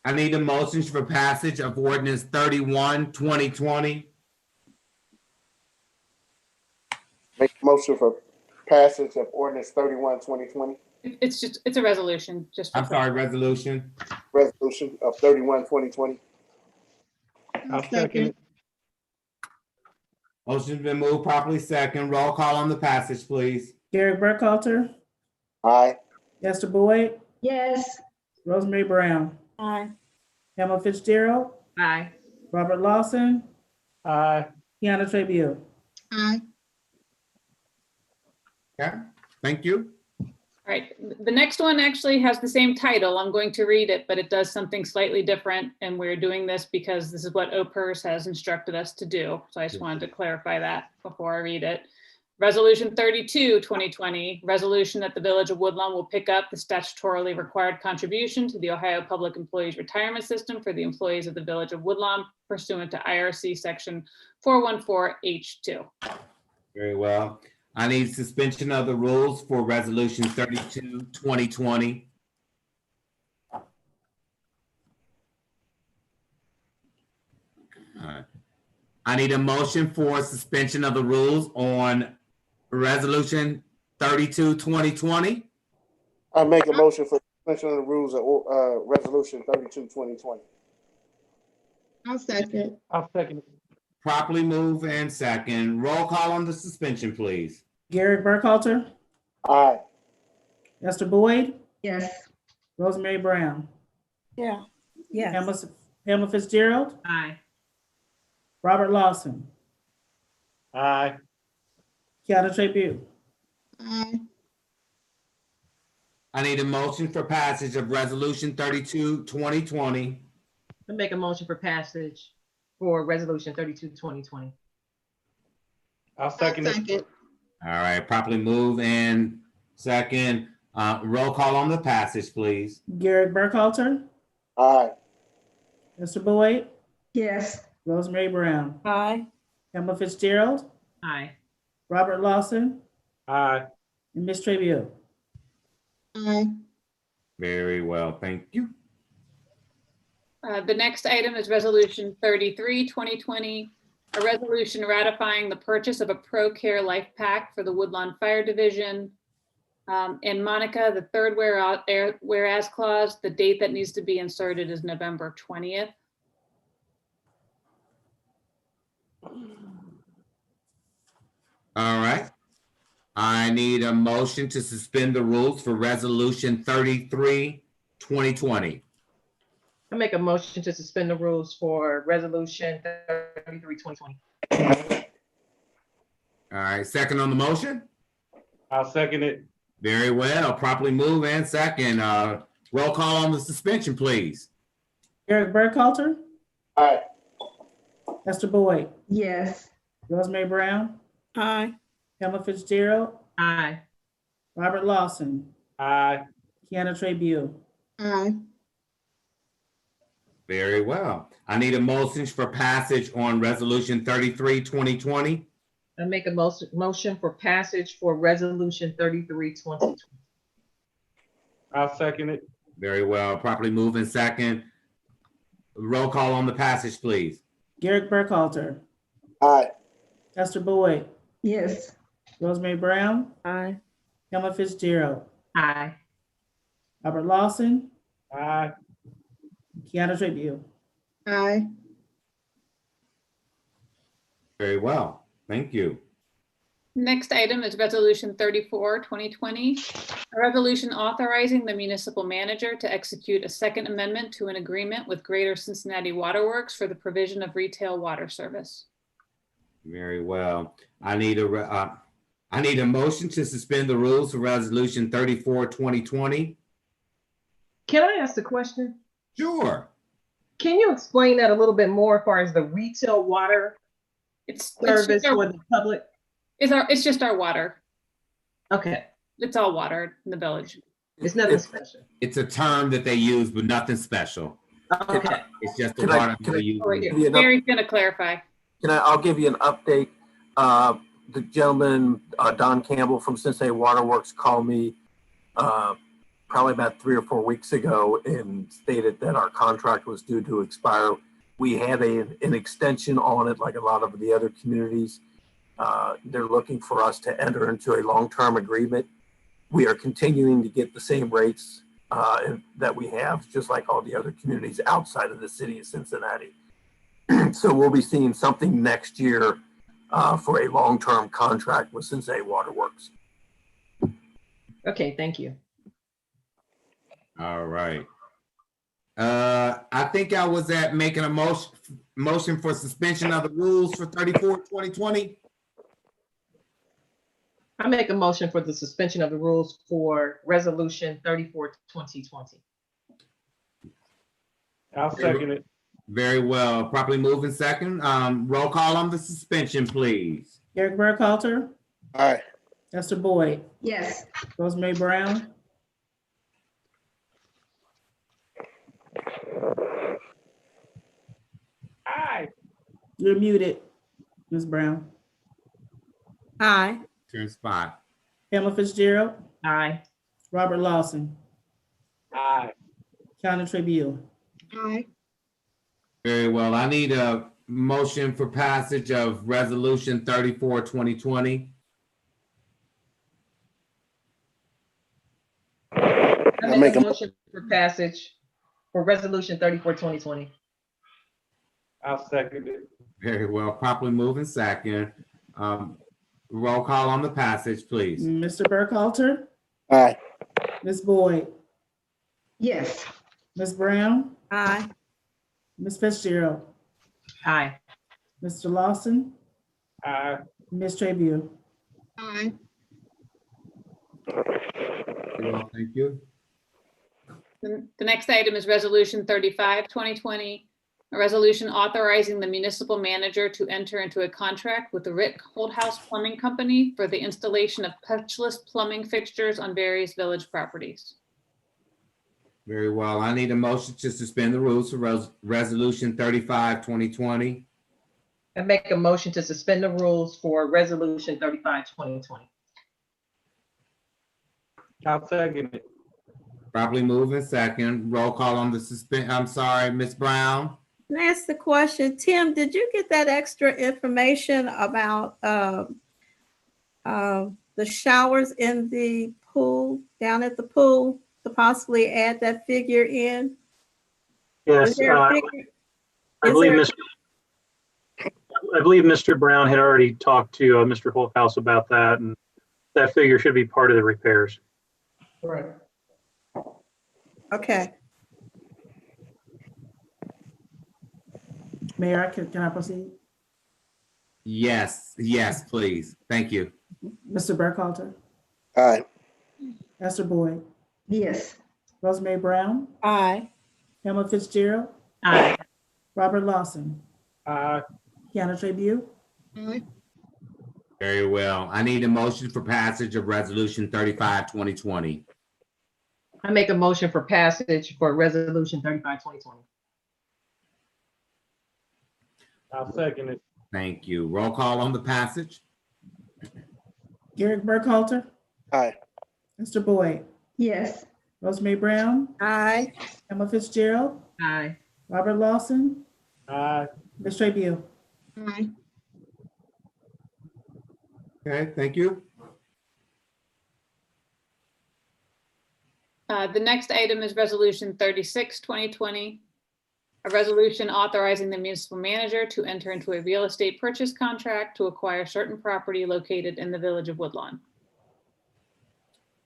Speaker 1: I need a motion for passage of ordinance 31, 2020.
Speaker 13: Make a motion for passage of ordinance 31, 2020.
Speaker 10: It's a resolution, just. for
Speaker 1: I'm sorry, resolution.
Speaker 13: Resolution of 31, 2020.
Speaker 12: I'll second it.
Speaker 1: Motion's been moved properly second. Roll call on the passage, please.
Speaker 2: Garrick Burkhalter,
Speaker 13: Aye.
Speaker 2: Esther Boyd,
Speaker 3: Yes.
Speaker 2: Rosemary Brown,
Speaker 7: Aye.
Speaker 2: Pamela Fitzgerald,
Speaker 11: Aye.
Speaker 2: Robert Lawson,
Speaker 12: Aye.
Speaker 2: Kiana Tribune.
Speaker 6: Aye.
Speaker 1: Okay, thank you.
Speaker 10: All right, the next one actually has the same title. I'm going to read it, but it does something slightly different. And we're doing this because this is what OPERS has instructed us to do. So I just wanted to clarify that before I read it. Resolution 32, 2020, resolution that the Village of Woodlawn will pick up the statutorily required contribution to the Ohio Public Employees Retirement System for the employees of the Village of Woodlawn pursuant to IRC Section 414H2.
Speaker 1: Very well. I need suspension of the rules for resolution 32, 2020. I need a motion for suspension of the rules on resolution 32, 2020.
Speaker 13: I make a motion for suspension of the rules of resolution 32, 2020.
Speaker 6: I'll second.
Speaker 12: I'll second it.
Speaker 1: Properly move and second. Roll call on the suspension, please.
Speaker 2: Garrick Burkhalter,
Speaker 13: Aye.
Speaker 2: Esther Boyd,
Speaker 3: Yes.
Speaker 2: Rosemary Brown,
Speaker 7: Yeah. Yes.
Speaker 2: Pamela Fitzgerald,
Speaker 11: Aye.
Speaker 2: Robert Lawson,
Speaker 12: Aye.
Speaker 2: Kiana Tribune.
Speaker 6: Aye.
Speaker 1: I need a motion for passage of Resolution 32, 2020.
Speaker 11: I make a motion for passage for Resolution 32, 2020.
Speaker 12: I'll second it.
Speaker 6: Second.
Speaker 1: All right, properly move and second. Roll call on the passage, please.
Speaker 2: Garrett Burkhalter,
Speaker 13: Aye.
Speaker 2: Esther Boyd,
Speaker 3: Yes.
Speaker 2: Rosemary Brown,
Speaker 7: Aye.
Speaker 2: Pamela Fitzgerald,
Speaker 11: Aye.
Speaker 2: Robert Lawson,
Speaker 12: Aye.
Speaker 2: and Ms. Tribune.
Speaker 6: Aye.
Speaker 1: Very well, thank you.
Speaker 10: The next item is Resolution 33, 2020, a resolution ratifying the purchase of a Pro-Care Life Pack for the Woodlawn Fire Division. And Monica, the third whereas clause, the date that needs to be inserted is November 20th.
Speaker 1: All right. I need a motion to suspend the rules for Resolution 33, 2020.
Speaker 11: I make a motion to suspend the rules for Resolution 33, 2020.
Speaker 1: All right, second on the motion?
Speaker 12: I'll second it.
Speaker 1: Very well, properly move and second. Roll call on the suspension, please.
Speaker 2: Garrett Burkhalter,
Speaker 13: Aye.
Speaker 2: Esther Boyd,
Speaker 3: Yes.
Speaker 2: Rosemary Brown,
Speaker 7: Aye.
Speaker 2: Pamela Fitzgerald,
Speaker 11: Aye.
Speaker 2: Robert Lawson,
Speaker 12: Aye.
Speaker 2: Kiana Tribune.
Speaker 6: Aye.
Speaker 1: Very well. I need a motion for passage on Resolution 33, 2020.
Speaker 11: I make a motion for passage for Resolution 33, 2020.
Speaker 12: I'll second it.
Speaker 1: Very well, properly move and second. Roll call on the passage, please.
Speaker 2: Garrett Burkhalter,
Speaker 13: Aye.
Speaker 2: Esther Boyd,
Speaker 3: Yes.
Speaker 2: Rosemary Brown,
Speaker 7: Aye.
Speaker 2: Pamela Fitzgerald,
Speaker 11: Aye.
Speaker 2: Robert Lawson,
Speaker 12: Aye.
Speaker 2: Kiana Tribune.
Speaker 6: Aye.
Speaker 1: Very well, thank you.
Speaker 10: Next item is Resolution 34, 2020, a resolution authorizing the municipal manager to execute a second amendment to an agreement with Greater Cincinnati Waterworks for the provision of retail water service.
Speaker 1: Very well. I need a motion to suspend the rules for Resolution 34, 2020.
Speaker 11: Can I ask a question?
Speaker 1: Sure.
Speaker 11: Can you explain that a little bit more as far as the retail water service for the public?
Speaker 10: It's just our water.
Speaker 11: Okay.
Speaker 10: It's all water in the village.
Speaker 11: It's nothing special.
Speaker 1: It's a term that they use, but nothing special.
Speaker 11: Okay.
Speaker 1: It's just the
Speaker 8: Can I-
Speaker 1: water
Speaker 8: can
Speaker 1: they
Speaker 8: I-
Speaker 1: use.
Speaker 10: Mary's gonna clarify.
Speaker 8: I'll give you an update. The gentleman, Don Campbell from Cincinnati Waterworks called me probably about 3 or 4 weeks ago and stated that our contract was due to expire. We have an extension on it like a lot of the other communities. They're looking for us to enter into a long-term agreement. We are continuing to get the same rates that we have, just like all the other communities outside of the city of Cincinnati. So we'll be seeing something next year for a long-term contract with Cincinnati Waterworks.
Speaker 11: Okay, thank you.
Speaker 1: All right. I think I was at making a motion for suspension of the rules for 34, 2020.
Speaker 11: I make a motion for the suspension of the rules for Resolution 34, 2020.
Speaker 12: I'll second it.
Speaker 1: Very well. Properly moving second. Roll call on the suspension, please.
Speaker 2: Garrett Burkhalter,
Speaker 13: Aye.
Speaker 2: Esther Boyd,
Speaker 3: Yes.
Speaker 2: Rosemary Brown,
Speaker 12: Aye.
Speaker 2: you're muted, Ms. Brown.
Speaker 7: Aye.
Speaker 1: Turn spot.
Speaker 2: Pamela Fitzgerald,
Speaker 11: Aye.
Speaker 2: Robert Lawson,
Speaker 12: Aye.
Speaker 2: Kiana Tribune.
Speaker 6: Aye.
Speaker 1: Very well. I need a motion for passage of Resolution 34, 2020.
Speaker 11: I make a motion for passage for Resolution 34, 2020.
Speaker 12: I'll second it.
Speaker 1: Very well. Properly moving second. Roll call on the passage, please.
Speaker 2: Mr. Burkhalter,
Speaker 13: Aye.
Speaker 2: Ms. Boyd,
Speaker 3: Yes.
Speaker 2: Ms. Brown,
Speaker 7: Aye.
Speaker 2: Ms. Fitzgerald,
Speaker 11: Aye.
Speaker 2: Mr. Lawson,
Speaker 12: Aye.
Speaker 2: Ms. Trabue.
Speaker 6: Aye.
Speaker 1: Very well, thank you.
Speaker 10: The next item is Resolution 35, 2020, a resolution authorizing the municipal manager to enter into a contract with the Rick Holdhouse Plumbing Company for the installation of touchless plumbing fixtures on various village properties.
Speaker 1: Very well. I need a motion to suspend the rules for Resolution 35, 2020.
Speaker 11: I make a motion to suspend the rules for Resolution 35, 2020.
Speaker 12: I'll second it.
Speaker 1: Properly moved and second. Roll call on the suspend. I'm sorry, Ms. Brown.
Speaker 7: Can I ask the question? Tim, did you get that extra information about the showers in the pool, down at the pool, to possibly add that figure in?
Speaker 9: Yes,
Speaker 7: Is there a
Speaker 9: I
Speaker 7: figure?
Speaker 9: believe Mr. Brown had already talked to Mr. Holthouse about that, and that figure should be part of the repairs.
Speaker 5: Right.
Speaker 7: Okay.
Speaker 2: Mayor, can I proceed?
Speaker 1: Yes, please. Thank you.
Speaker 2: Mr. Burkhalter,
Speaker 13: Aye.
Speaker 2: Esther Boyd,
Speaker 3: Yes.
Speaker 2: Rosemary Brown,
Speaker 7: Aye.
Speaker 2: Pamela Fitzgerald,
Speaker 11: Aye.
Speaker 2: Robert Lawson,
Speaker 12: Aye.
Speaker 2: Kiana Trabue.
Speaker 6: Aye.
Speaker 1: Very well. I need a motion for passage of Resolution 35, 2020.
Speaker 11: I make a motion for passage for Resolution 35, 2020.
Speaker 12: I'll second it.
Speaker 1: Thank you. Roll call on the passage.
Speaker 2: Garrett Burkhalter,
Speaker 13: Aye.
Speaker 2: Esther Boyd,
Speaker 3: Yes.
Speaker 2: Rosemary Brown,
Speaker 7: Aye.
Speaker 2: Pamela Fitzgerald,
Speaker 11: Aye.
Speaker 2: Robert Lawson,
Speaker 12: Aye.
Speaker 2: Ms. Trabue.
Speaker 6: Aye.
Speaker 1: Okay, thank you.
Speaker 10: The next item is Resolution 36, 2020, a resolution authorizing the municipal manager to enter into a real estate purchase contract to acquire certain property located in the village of Woodlawn.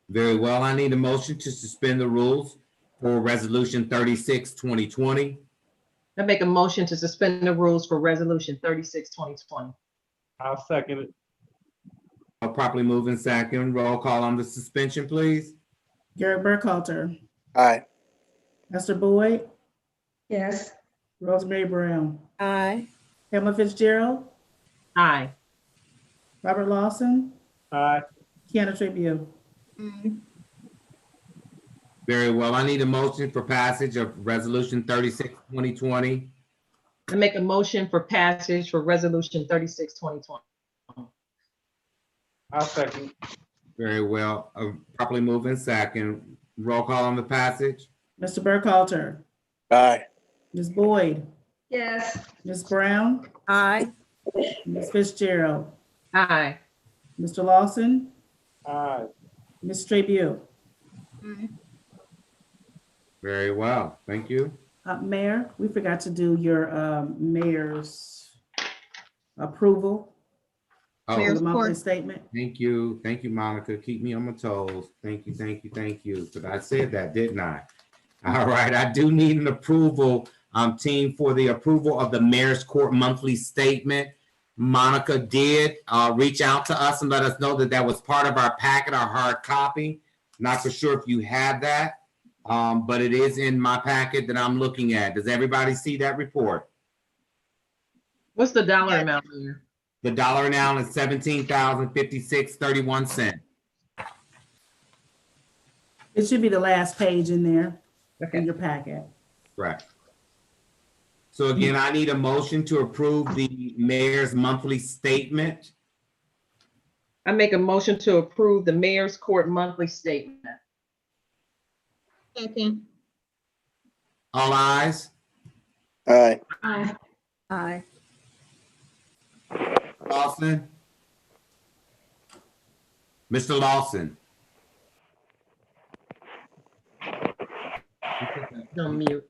Speaker 1: Very well. I need a motion to suspend the rules for Resolution 36, 2020.
Speaker 11: I make a motion to suspend the rules for Resolution 36, 2020.
Speaker 12: I'll second it.
Speaker 1: I'll properly move in second. Roll call on the suspension, please.
Speaker 2: Garrett Burkhalter,
Speaker 13: Aye.
Speaker 2: Esther Boyd,
Speaker 3: Yes.
Speaker 2: Rosemary Brown,
Speaker 7: Aye.
Speaker 2: Pamela Fitzgerald,
Speaker 11: Aye.
Speaker 2: Robert Lawson,
Speaker 12: Aye.
Speaker 2: Kiana Trabue.
Speaker 6: Aye.
Speaker 1: Very well. I need a motion for passage of Resolution 36, 2020.
Speaker 11: I make a motion for passage for Resolution 36, 2020.
Speaker 12: I'll second.
Speaker 1: Very well. Properly move in second. Roll call on the passage.
Speaker 2: Mr. Burkhalter,
Speaker 13: Aye.
Speaker 2: Ms. Boyd,
Speaker 3: Yes.
Speaker 2: Ms. Brown,
Speaker 7: Aye.
Speaker 2: Ms. Fitzgerald,
Speaker 11: Aye.
Speaker 2: Mr. Lawson,
Speaker 12: Aye.
Speaker 2: Ms. Trabue.
Speaker 6: Aye.
Speaker 1: Very well. Thank you.
Speaker 2: Mayor, we forgot to do your mayor's approval
Speaker 1: Oh,
Speaker 2: for
Speaker 6: Mayor's
Speaker 2: the monthly
Speaker 6: report.
Speaker 2: statement.
Speaker 1: thank you. Thank you, Monica. Keep me on my toes. Thank you, thank you, thank you. But I said that, didn't I? All right, I do need an approval, team, for the approval of the Mayor's Court monthly statement. Monica did reach out to us and let us know that that was part of our packet, our hard copy. Not for sure if you have that, but it is in my packet that I'm looking at. Does everybody see that report?
Speaker 11: What's the dollar amount here?
Speaker 1: The dollar now is $17,056.31.
Speaker 2: It should be the last page in there,
Speaker 11: Okay.
Speaker 2: in your packet.
Speaker 1: Correct. So again, I need a motion to approve the mayor's monthly statement.
Speaker 11: I make a motion to approve the Mayor's Court monthly statement.
Speaker 6: Second.
Speaker 1: All ayes.
Speaker 13: Aye.
Speaker 3: Aye.
Speaker 7: Aye.
Speaker 1: Lawson? Mr. Lawson?
Speaker 11: On mute.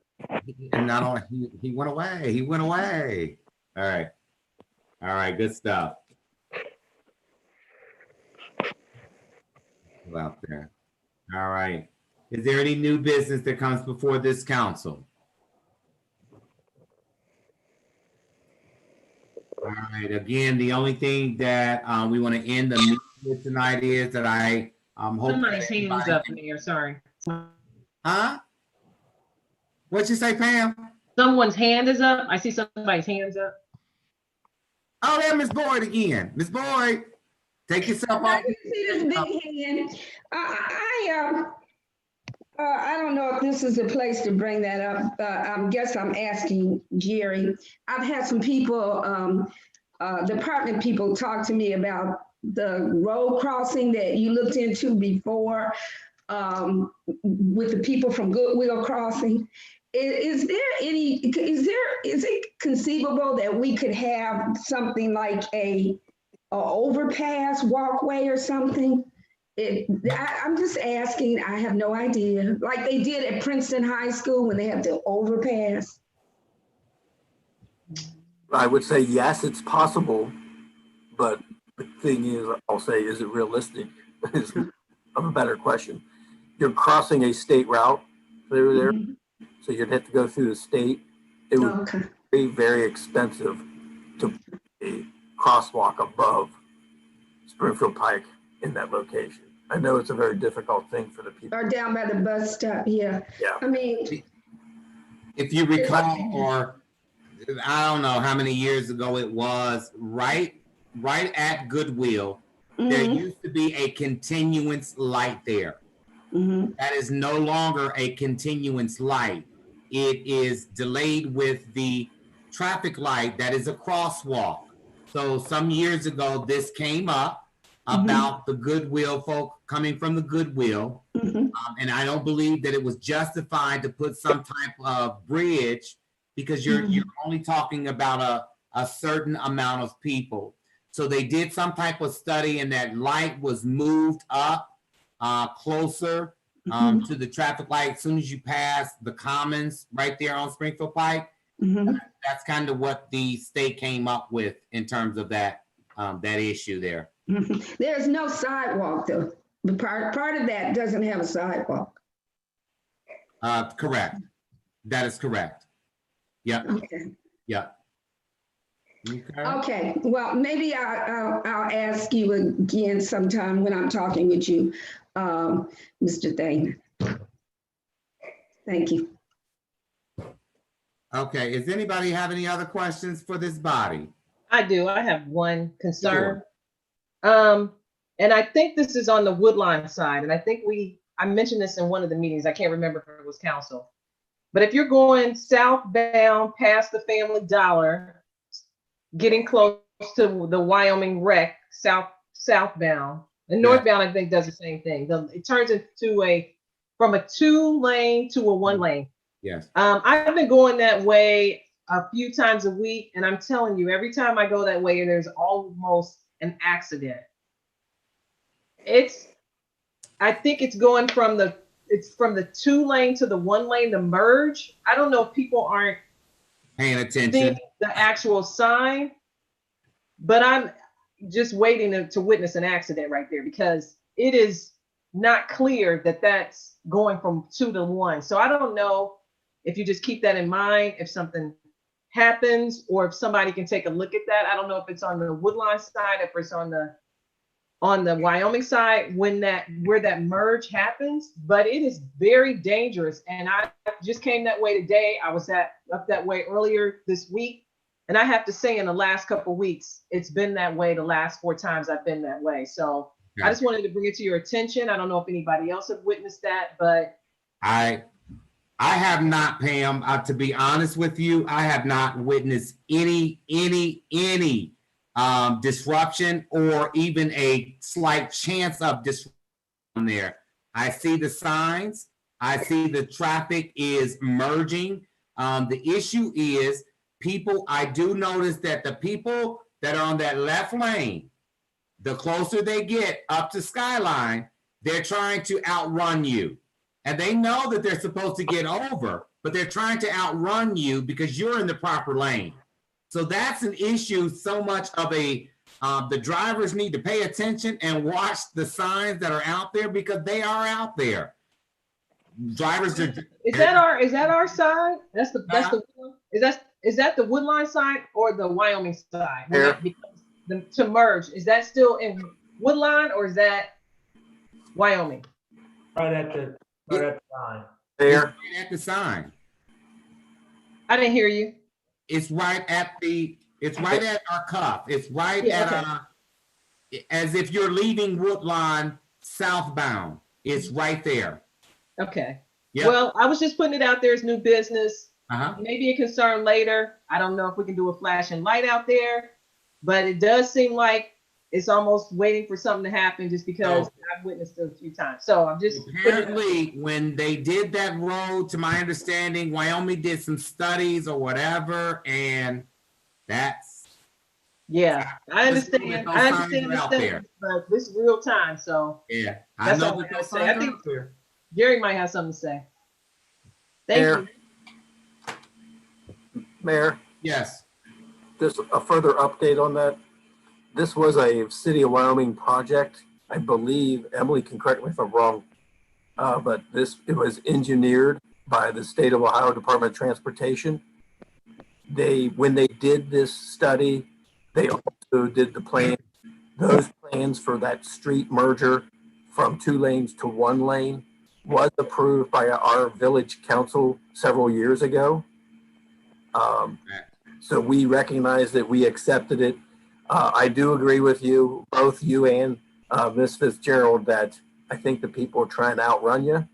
Speaker 1: And not only, he went away. He went away. All right. All right, good stuff. Out there. All right. Is there any new business that comes before this council? All right. Again, the only thing that we want to end the meeting with tonight is that I hope
Speaker 11: Somebody's
Speaker 1: that
Speaker 11: hands
Speaker 1: everybody-
Speaker 11: up, Mayor, sorry.
Speaker 1: Huh? What'd you say, Pam?
Speaker 11: Someone's hand is up. I see somebody's hands up.
Speaker 1: Oh, there, Miss Boyd again. Miss Boyd, take yourself
Speaker 3: I
Speaker 1: off.
Speaker 3: can see this big hand. I don't know if this is the place to bring that up. I guess I'm asking Jerry. I've had some people, department people talk to me about the road crossing that you looked into before with the people from Goodwill Crossing. Is it conceivable that we could have something like a overpass walkway or something? I'm just asking, I have no idea. Like they did at Princeton High School when they had the overpass.
Speaker 8: I would say, yes, it's possible, but the thing is, I'll say, is it realistic? Is a better question. You're crossing a state route through there, so you'd have to go through the state. It would be very expensive to put a crosswalk above Springfield Pike in that location. I know it's a very difficult thing for the people.
Speaker 3: Or down by the bus stop, yeah.
Speaker 8: Yeah.
Speaker 3: I mean,
Speaker 1: If you recall, or I don't know how many years ago it was, right at Goodwill, there used to be a continuance light there. That is no longer a continuance light. It is delayed with the traffic light that is a crosswalk. So some years ago, this came up about the Goodwill folk coming from the Goodwill. And I don't believe that it was justified to put some type of bridge because you're only talking about a certain amount of people. So they did some type of study and that light was moved up closer to the traffic light as soon as you pass the Commons right there on Springfield Pike. That's kind of what the state came up with in terms of that issue there.
Speaker 3: there's no sidewalk though. The part of that doesn't have a sidewalk.
Speaker 1: Correct. That is correct. Yep.
Speaker 3: Okay.
Speaker 1: Yep.
Speaker 3: Okay, well, maybe I'll ask you again sometime when I'm talking with you, Mr. Thane. Thank you.
Speaker 1: Okay, does anybody have any other questions for this body?
Speaker 11: I do. I have one concern. Sure. And I think this is on the Woodlawn side. And I think I mentioned this in one of the meetings. I can't remember if it was council. But if you're going southbound past the Family Dollar, getting close to the Wyoming Rec, southbound, and northbound, I think does the same thing. It turns into from a 2-lane to a 1-lane.
Speaker 1: Yes.
Speaker 11: I've been going that way a few times a week, and I'm telling you, every time I go that way, there's almost an accident. I think it's going from the 2-lane to the 1-lane, the merge. I don't know if people aren't
Speaker 1: paying attention
Speaker 11: seeing the actual sign, but I'm just waiting to witness an accident right there because it is not clear that that's going from 2 to 1. So I don't know if you just keep that in mind, if something happens or if somebody can take a look at that. I don't know if it's on the Woodlawn side, if it's on the Wyoming side where that merge happens, but it is very dangerous. And I just came that way today. I was up that way earlier this week. And I have to say in the last couple of weeks, it's been that way the last 4 times I've been that way. So I just wanted to bring it to your attention. I don't know if anybody else have witnessed that, but
Speaker 1: I have not, Pam. To be honest with you, I have not witnessed any disruption or even a slight chance of disruption there. I see the signs. I see the traffic is merging. The issue is I do notice that the people that are on that left lane, the closer they get up to Skyline, they're trying to outrun you. And they know that they're supposed to get over, but they're trying to outrun you because you're in the proper lane. So that's an issue, so much of a The drivers need to pay attention and watch the signs that are out there because they are out there. Drivers are.
Speaker 11: Is that our side? Is that the Woodlawn side or the Wyoming side? When
Speaker 8: Here.
Speaker 11: that becomes to merge, is that still in Woodlawn or is that Wyoming?
Speaker 5: Right at the line.
Speaker 8: There,
Speaker 1: Right at the sign.
Speaker 11: I didn't hear you.
Speaker 1: It's right at our cuff. It's right
Speaker 11: Yeah,
Speaker 1: at as if you're leaving Woodlawn southbound. It's right there.
Speaker 11: Okay.
Speaker 1: Yep.
Speaker 11: Well, I was just putting it out there as new business.
Speaker 1: Uh-huh.
Speaker 11: Maybe a concern later. I don't know if we can do a flashing light out there, but it does seem like it's almost waiting for something to happen just because I've witnessed it a few times. So I'm just
Speaker 1: Apparently, when they did that road, to my understanding, Wyoming did some studies or whatever, and that's
Speaker 11: yeah, I understand. I understand
Speaker 1: out
Speaker 11: the
Speaker 1: there.
Speaker 11: steps, but this is real time. So
Speaker 1: yeah. I
Speaker 11: that's
Speaker 1: know
Speaker 11: all I
Speaker 1: that
Speaker 11: gotta
Speaker 1: those
Speaker 11: say. I
Speaker 1: signs are
Speaker 11: think
Speaker 1: out there.
Speaker 11: Gary might have something to say. Thank
Speaker 8: Mayor.
Speaker 11: you.
Speaker 8: Mayor,
Speaker 1: Yes.
Speaker 8: just a further update on that. This was a City of Wyoming project. I believe, Emily can correct me if I'm wrong, but it was engineered by the State of Ohio Department of Transportation. When they did this study, they also did those plans for that street merger from 2 lanes to 1 lane was approved by our village council several years ago. So we recognize that we accepted it. I do agree with you, both you and Ms. Fitzgerald, that I think the people are trying to outrun you.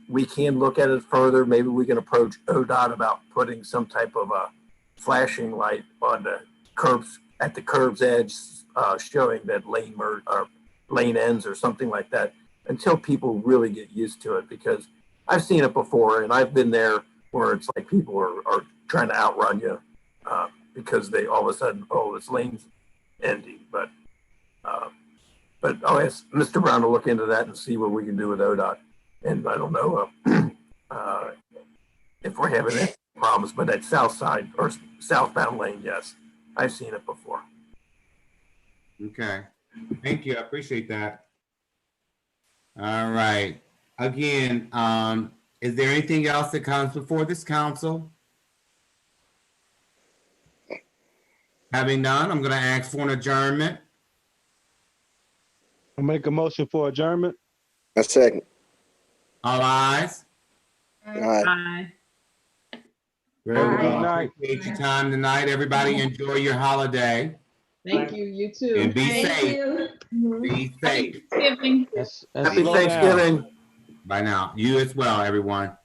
Speaker 8: We can look at it further. Maybe we can approach ODOT about putting some type of a flashing light on the curbs at the curb's edge, showing that lane ends or something like that until people really get used to it. Because I've seen it before, and I've been there where it's like people are trying to outrun you because they all of a sudden, this lane's ending. But I'll ask Mr. Brown to look into that and see what we can do with ODOT. And I don't know if we're having any problems, but that south side or southbound lane, yes, I've seen it before.
Speaker 1: Okay. Thank you. I appreciate that. All right. Again, is there anything else that comes before this council? Having none, I'm going to ask for an adjournment.
Speaker 12: I make a motion for adjournment.
Speaker 13: A second.
Speaker 1: All ayes.
Speaker 13: Aye.
Speaker 11: Bye.
Speaker 1: Very
Speaker 3: Aye.
Speaker 1: well.
Speaker 12: Night.
Speaker 1: Appreciate your time tonight. Everybody enjoy your holiday
Speaker 11: Thank you. You too.
Speaker 1: and be
Speaker 3: Thank
Speaker 1: safe.
Speaker 3: you.
Speaker 1: Be safe.
Speaker 10: Thanksgiving.
Speaker 12: That's
Speaker 8: Happy
Speaker 12: slow down.
Speaker 8: Thanksgiving.
Speaker 1: Bye now. You as well, everyone.